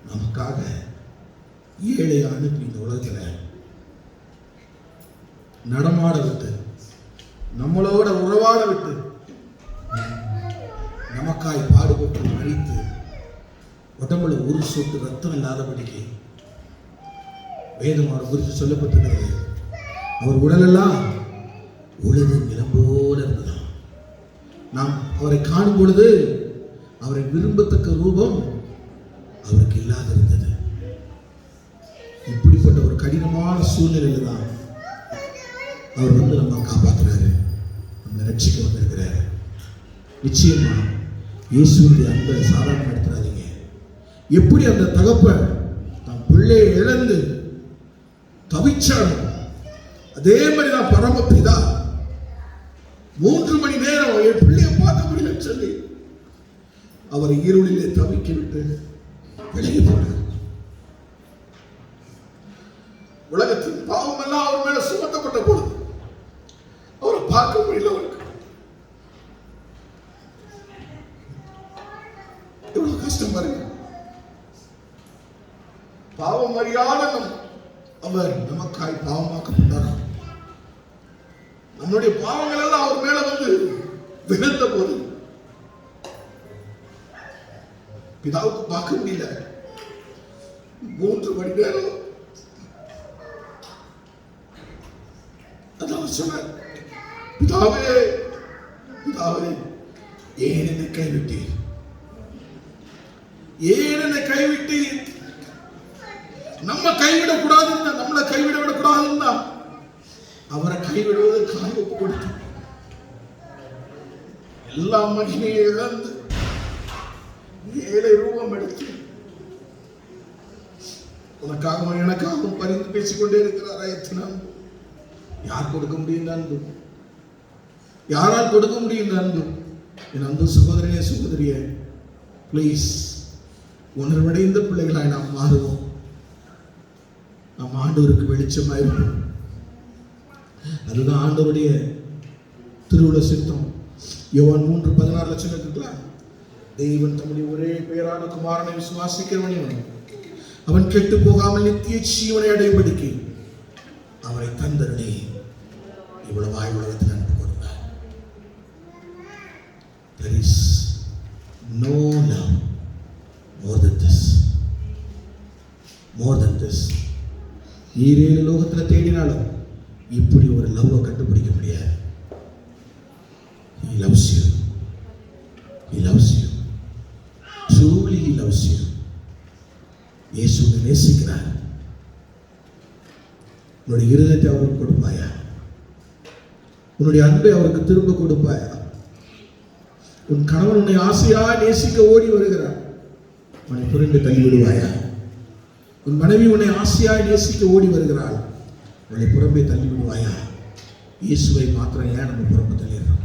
நமக்காக ஏழை அனுப்பி இந்த உலகத்தில் நடமாட விட்டு, நம்மளோட உறவாட விட்டு, நமக்காய் பாடுபட்டு மறித்து உடம்புல ஒரு சொட்டு ரத்தம் இல்லாதபடிக்கு வேதம் அவர் குறித்து சொல்லப்பட்டிருக்கிறது. அவர் உடலெல்லாம் உழுது நிலம் போல இருந்ததாம். நாம் அவரை காணும் பொழுது அவரை விரும்பத்தக்க ரூபம் அவருக்கு இல்லாத இருந்தது. இப்படிப்பட்ட ஒரு கடினமான சூழ்நிலையில தான் அவர் வந்து நம்ம காப்பாற்றுறாரு, நம்மளை ரட்சிக்க வந்திருக்கிறாரு. நிச்சயமா இயேசுடைய அன்பை சாதாரண எடுத்துறாதீங்க. எப்படி அந்த தகப்பன் தன் பிள்ளையை இழந்து தவிச்சார், அதே மாதிரி தான் பரமபிதா 3 மணி நேரம் என் பிள்ளையை பார்க்க முடியல சொல்லி அவரை இருளிலே தவிக்க விட்டு விலகி போனார். உலகத்தின் பாவம் எல்லாம் அவர் மேல சுமத்தப்பட்ட பொழுது அவரை பார்க்க முடியல. அவருக்கு எவ்வளவு கஷ்டம் பாருங்க. பாவம் அறியாத அவர் நமக்காய் பாவமாக்கப்பட்டார். நம்முடைய பாவங்கள் எல்லாம் அவர் மேல வந்து விழுந்த போது பிதாவுக்கு பார்க்க முடியல. 3 மணி நேரம் அதான் சொன்னார், பிதாவே பிதாவே ஏன் என்னை கைவிட்டீர், ஏன் என்னை கைவிட்டீர். நம்ம கைவிடக்கூடாதுன்னா, நம்மளை கைவிட விடக்கூடாதுன்னா அவரை கைவிடுவதற்காக ஒப்பு கொடுத்து எல்லா மகிமையை இழந்து ஏழை ரூபம் எடுத்து உனக்காகவும் எனக்காகவும் பரிந்து பேசிக்கொண்டே இருக்கிறாரா? எத்தனை அன்பு! யார் கொடுக்க முடியும் அன்பு? யாரால் கொடுக்க முடியும் அன்பு? என் அன்பு சகோதரனே சகோதரியே, பிளீஸ் உணர்வடைந்த பிள்ளைகளாய் நாம் மாறுவோம். நாம் ஆண்டவருக்கு வெளிச்சமாயிருப்போம். அதுதான் ஆண்டவருடைய திருவுள சித்தம். யோவான் 3:16 லட்சம் தேவன் தம்முடைய ஒரே பேரான குமாரனை விசுவாசிக்கிறவன் அவன் கெட்டு போகாமல் நித்திய ஜீவனை அடையும்படிக்கு அவரை தந்தருளே இவ்வளவாய் உலகத்தில் அன்பு கொடுத்தார். There is no love more than this. More than this. ஈரேழு லோகத்தில் தேடினாலும் இப்படி ஒரு லவ்வை கண்டுபிடிக்க முடியாது. He loves you. He loves you. Truly he loves you. இயேசுவை நேசிக்கிறார். உன்னுடைய இருதயத்தை அவருக்கு கொடுப்பாயா? உன்னுடைய அன்பை அவருக்கு திரும்ப கொடுப்பாயா? உன் கணவன் உன்னை ஆசையா நேசிக்க ஓடி வருகிறார், உன்னை புரிந்து தள்ளிவிடுவாயா? உன் மனைவி உன்னை ஆசையாய் நேசிக்க ஓடி வருகிறாள், உன்னை புறம்பே தள்ளி விடுவாயா? இயேசுவை மாத்திரம் ஏன் நம்ம புறம்பு தள்ளிடுறோம்?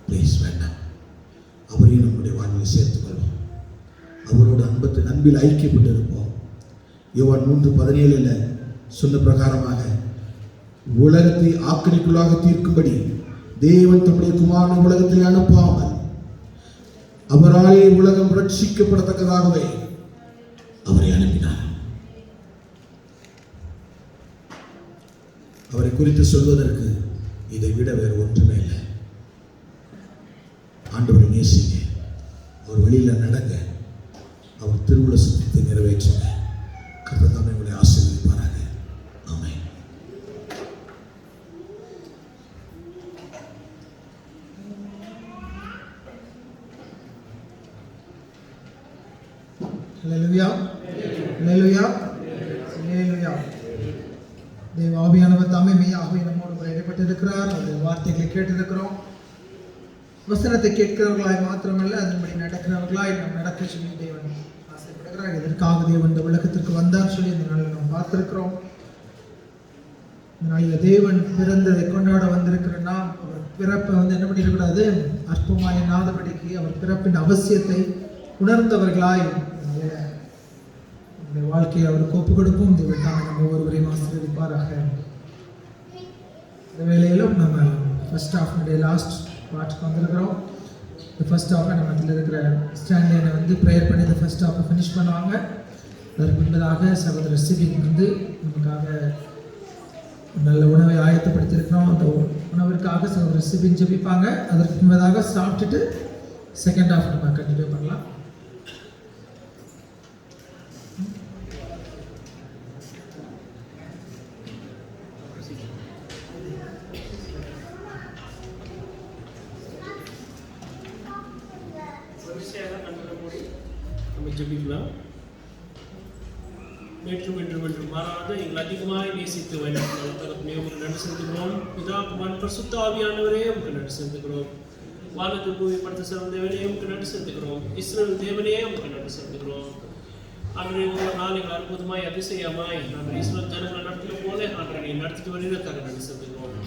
பிளீஸ் வேண்டாம். அவரையும் நம்முடைய வாழ்வில் சேர்த்துக் கொள்வோம். அவரோட அன்பில் ஐக்கியப்பட்டு இருப்போம். யோவான் 3:17 சொன்ன பிரகாரமாக உலகத்தை ஆக்கினைக்குள்ளாக தீர்க்கும்படி தேவன் தம்முடைய குமாரனை உலகத்தில் அனுப்பாமல் அவராலே உலகம் ரட்சிக்கப்படத்தக்கதாகவே அவரை அனுப்பினார். அவரை குறித்து சொல்வதற்கு இதை விட வேறு ஒன்றுமே இல்லை. ஆண்டவரை நேசிங்க, அவர் வழியில் நடங்க, அவர் திருவுள சித்தத்தை நிறைவேற்றுங்க. கர்த்தர் தாமே உங்களை ஆசீர்வதிப்பாராக. ஹல்லேலூயா, ஹல்லேலூயா, ஹல்லேலூயா. தேவ ஆவியானவர் தாமே மெய்யாகவே நம்மோடு கூட இடைப்பட்டிருக்கிறார். அவருடைய வார்த்தைகளை கேட்டிருக்கிறோம். வசனத்தை கேட்கிறவர்களாய் மாத்திரமல்ல, அதன்படி நடக்கிறவர்களாய் நாம் நடக்க சொல்லி தேவன் ஆசைப்படுகிறார். இதற்காக தேவன் இந்த உலகத்திற்கு வந்தார் சொல்லி இந்த நாளில் நாம் பார்த்திருக்கிறோம். இந்த நாளில் தேவன் பிறந்ததை கொண்டாட வந்திருக்கிற நாம் அவர் பிறப்பை என்ன பண்ணிடக்கூடாது, அற்பமாய் எண்ணாதபடிக்கு அவர் பிறப்பின் அவசியத்தை உணர்ந்தவர்களாய் நம்முடைய வாழ்க்கையை அவருக்கு ஒப்புக் கொடுக்கும். தேவன் தான் நம்ம ஒவ்வொருவரையும் ஆசீர்வதிப்பாராக. இந்த வேளையிலும் நம்ம ஃபர்ஸ்ட் ஹாஃப்னுடைய லாஸ்ட் பார்ட்டுக்கு வந்திருக்கிறோம். இந்த ஃபர்ஸ்ட் ஹாஃபை நம்ம இதில் இருக்கிற ஸ்டாண்ட்லைனை ப்ரேயர் பண்ணி இந்த ஃபர்ஸ்ட் ஹாஃபை ஃபினிஷ் பண்ணுவாங்க. அதற்கு முன்பதாக சகோதரர் சிபின் நமக்காக நல்ல உணவை ஆயத்தப்படுத்தியிருக்கிறோம். அந்த உணவிற்காக சகோதரர் சிபின் ஜெபிப்பாங்க. அதற்கு முன்பதாக சாப்பிட்டுட்டு செகண்ட் ஹாஃப் நம்ம கண்டினியூ பண்ணலாம். ஜெபிக்கலாம். நேற்றும் இன்றும் என்று மாறாத எங்கள் அதிகமாய் நேசித்து வழிநடத்துகிறோம். உங்களுக்கு நன்றி செலுத்துகிறோம். பிதா குமாரன் பரிசுத்த ஆவியானவரே உங்களுக்கு நன்றி செலுத்துகிறோம். வானத்தை பூமி படுத்த சிறந்த தேவனே உங்களுக்கு நன்றி செலுத்துகிறோம். இஸ்ரவேல் தேவனே உங்களுக்கு நன்றி செலுத்துகிறோம். அன்றைய ஒவ்வொரு நாள் எங்கள் அற்புதமாய் அதிசயமாய் நாங்கள் இஸ்ரவேல் ஜனங்களை நடத்தின போல அன்றைய நடத்திட்டு வருவதற்காக நன்றி செலுத்துகிறோம்.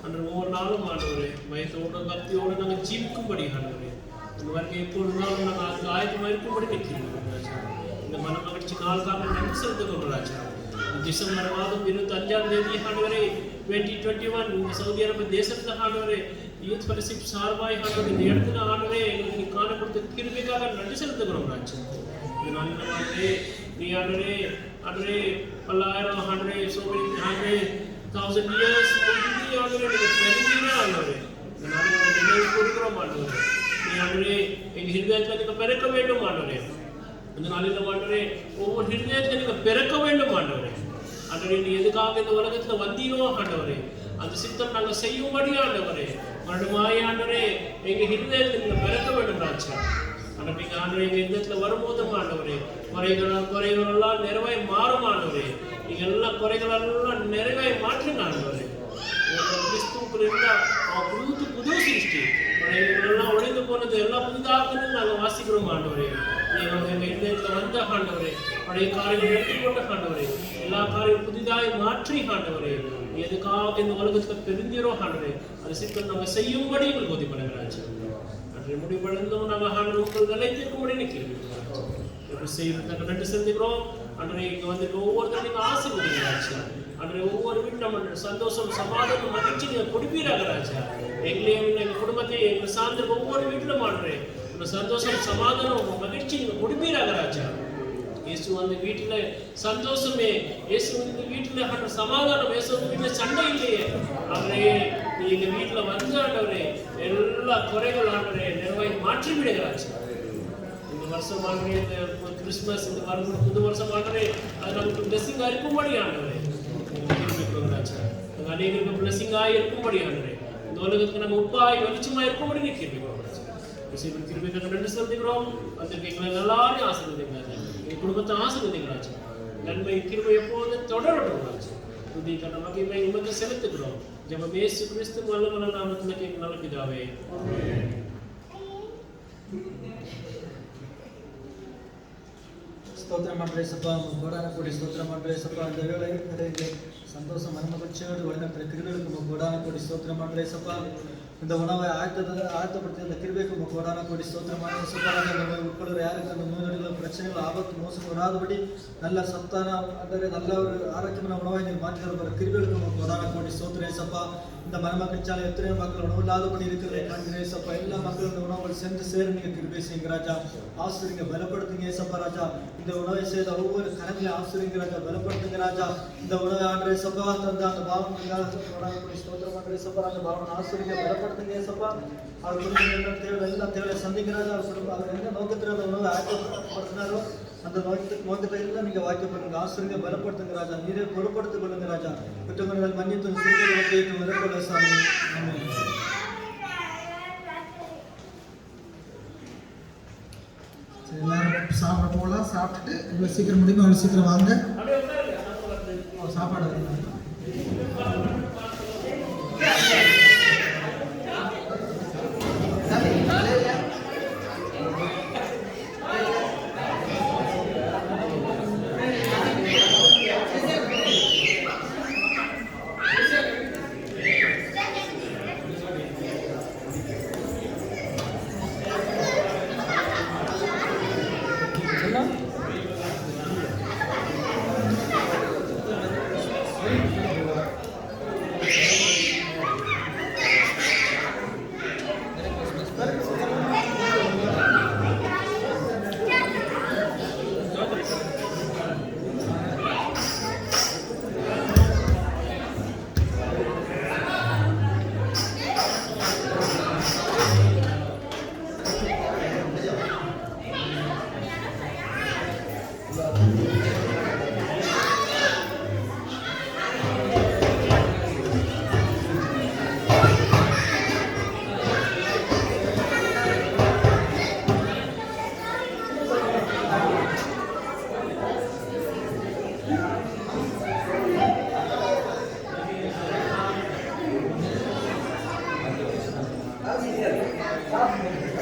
அன்று ஒவ்வொரு நாளும் ஆண்டவரே பயத்தோடு பக்தியோடு நாங்கள் ஜீவிக்கும்படி ஆண்டவரே இந்த வாழ்க்கை எப்பொழுதுனாலும் நாங்கள் அதுக்கு ஆயத்தமாக இருக்கும்படி நிற்கிறோம். இந்த மன மகிழ்ச்சி நாளுக்காக நன்றி செலுத்துகிறோம் ராஜா. டிசம்பர் மாதம் 25ஆம் தேதி ஆண்டவரே 2021 இந்த சவுதி அரேபிய தேசத்தில் ஆண்டவரே யூத் ஃபெலோஷிப் சார்பாய் ஆண்டவரே இந்த இடத்துல ஆண்டவரே எங்களுக்கு காண கொடுத்த கிருபைக்காக நன்றி செலுத்துகிறோம் ராஜா. இந்த நாளில் ஆண்டவரே நீ ஆண்டவரே பல்லாயிரம் ஆண்டவரே சோமரி ஆண்டவரே 1000 years முன்னாடி ஆண்டவரே நீங்கள் பெருமையா ஆண்டவரே இந்த நாளில் நினைவு கொடுக்கிறோம் ஆண்டவரே. நீ ஆண்டவரே எங்கள் ஹிருதயத்தில் நீங்கள் பிறக்க வேண்டும் ஆண்டவரே. இந்த நாளில் ஆண்டவரே ஒவ்வொரு ஹிருதயத்தில் நீங்கள் பிறக்க வேண்டும் ஆண்டவரே. ஆண்டவரே நீ எதுக்காக இந்த உலகத்தில் வந்தீரோ ஆண்டவரே அந்த சித்தம் நாங்கள் செய்யும்படி ஆண்டவரே மறுபடியும் ஆண்டவரே எங்கள் ஹிருதயத்தில் நீங்கள் பிறக்க வேண்டும் ராஜா. ஆண்டவரே ஆண்டவரே எங்கள் ஹிருதயத்தில் வரும்போதும் ஆண்டவரே குறைகளெல்லாம் நிறைவாய் மாறும் ஆண்டவரே. நீங்கள் எல்லா குறைகளெல்லாம் நிறைவாய் மாற்றுங்க ஆண்டவரே. கிறிஸ்துவுக்குள் இருந்தால் புது சிருஷ்டி எல்லாம் உடைந்து போனது எல்லாம் புதிதாக்குன்னு நாங்கள் வாசிக்கிறோம் ஆண்டவரே. நீங்கள் எங்கள் இதயத்தில் வந்த ஆண்டவரே பழைய காரியங்கள் எடுத்துக்கொண்ட ஆண்டவரே எல்லா காரியம் புதிதாக மாற்றி ஆண்டவரே எதுக்காக இந்த உலகத்தில் தெரிஞ்சிரோ ஆண்டவரே அது சிக்கல் நாங்கள் செய்யும்படி எங்களுக்கு உதவி பண்ணுகிறாச்சு. அன்றைய முடிவடைந்தும் நாங்கள் ஆண்டவர் உங்கள் நிலைத்திருக்கும்படி நிற்கிறோம். எப்படி செய்யறதுக்கு நன்றி செலுத்துகிறோம். அன்றைய இங்கே வந்துட்டு ஒவ்வொருத்தரும் நீங்கள் ஆசீர்வதிக்கிறாச்சு. அன்றைய ஒவ்வொரு வீட்டு நம்ம சந்தோஷம் சமாதானம் மகிழ்ச்சி நீங்கள் கொடுப்பீராக ராஜா. எங்களையும் எங்கள் குடும்பத்தை எங்கள் சார்ந்த ஒவ்வொரு வீட்டிலும் ஆடுறேன் இந்த சந்தோஷம் சமாதானம் மகிழ்ச்சி நீங்கள் கொடுப்பீராக ராஜா. இயேசு வந்து வீட்டில் சந்தோஷமே, இயேசு வந்து வீட்டில் ஆடுற சமாதானம், இயேசு வந்து வீட்டில் சண்டை இல்லையே. அவரே நீ எங்கள் வீட்டில் வந்து ஆண்டவரே எல்லா குறைகள் ஆண்டவரே நிறைவாய் மாற்றி விடுகிறாச்சு. இந்த வருஷம் ஆண்டவரே இந்த கிறிஸ்துமஸ் இந்த வருடம் புது வருஷம் ஆண்டவரே அது நமக்கு பிளெஸிங்காக இருக்கும்படி ஆண்டவரே ராஜா. அநேகருக்கு பிளெஸிங்காக இருக்கும்படி ஆண்டவரே இந்த உலகத்துக்கு நம்ம உப்பாய் வெளிச்சமாக இருக்கும்படி நிற்கிறோம். கிருபைக்காக நன்றி செலுத்துகிறோம். அதுக்கு எங்களை எல்லாரையும் ஆசீர்வதிங்க. எங்கள் குடும்பத்தை ஆசீர்வதிங்க ராஜா. நன்மை கிருபை எப்போது தொடரட்டும் ராஜா. துதிக்கான மகிமை உமக்கு செலுத்துகிறோம். ஜெபம் இயேசு கிறிஸ்து வல்லமையுள்ள நாமத்தில் கேட்கும் நல்ல பிதாவே. ಸ್ತೋತ್ರ ಮಾಡ್ರೇಸಪ್ಪ ಗೋಡಾನ ಕೊಡಿ ಸ್ತೋತ್ರ ಮಾಡ್ರೇಸಪ್ಪ அந்த வேளை சந்தோஷம் மனமகிழ்ச்சியோடு வழிநடத்துகிற கிருபைகளுக்கு கோடான கொடி ஸ்தோத்திரம் ಮಾಡ್ರೇಸಪ್ಪ இந்த உணவை ஆயத்தப்படுத்தி அந்த கிருபைக்கு கோடான கொடி ஸ்தோத்திரம் ಮಾಡ್ರೇಸಪ್ಪ நம்ம உட்கொள்கிற யாருக்கு அந்த நோய்நொடிகள் பிரச்சனைகள் ஆபத்து மோசம் வராதபடி நல்ல சத்தான ಅಂದರೆ நல்ல ஒரு ஆரோக்கியமான உணவை நீங்கள் மாற்றிக்கிற கிருபைகளுக்கு கோடான கொடி ஸ்தோத்திரேசப்பா. இந்த மனமகிழ்ச்சியால் எத்தனையோ மக்கள் உணவு இல்லாதபடி இருக்கிறதை காண்கிறேசப்பா. எல்லா மக்களும் இந்த உணவுகள் சென்று சேர நீங்கள் கிருபை செய்யுங்க ராஜா. ஆசிரியங்க பலப்படுத்துங்க ஏசப்பா ராஜா. இந்த உணவை செய்த ஒவ்வொரு கரங்களையும் ஆசிரியங்க ராஜா, பலப்படுத்துங்க ராஜா. இந்த உணவை ஆண்டே சப்பா தந்த அந்த பாவம் ஸ்தோத்திரம் ஆண்டே சப்பா அந்த பாவனை ஆசிரியங்க பலப்படுத்துங்க ஏசப்பா. அவர் குடும்பம் தேவை எல்லா தேவையை சந்திங்க ராஜா. அவர் குடும்பம் அவர் எந்த நோக்கத்தில் அந்த உணவை ஆயத்தப்படுத்தினாரோ அந்த நோக்கத்தை எல்லாம் நீங்கள் வாய்க்கப்படுங்க. ஆசிரியங்க பலப்படுத்துங்க ராஜா. நீரே பொறுப்படுத்திக் கொள்ளுங்க ராஜா. குற்றங்கள் மன்னித்து சிறுத்தை வரப்பட சாமி. எல்லாரும் சாப்பிட போகலாம். சாப்பிட்டுட்டு இவ்வளோ சீக்கிரம் முடியுமோ அவ்வளோ சீக்கிரம் வாங்க. அப்படியே உட்காருங்க, சாப்பிட வருது. சாப்பாடு Gracias.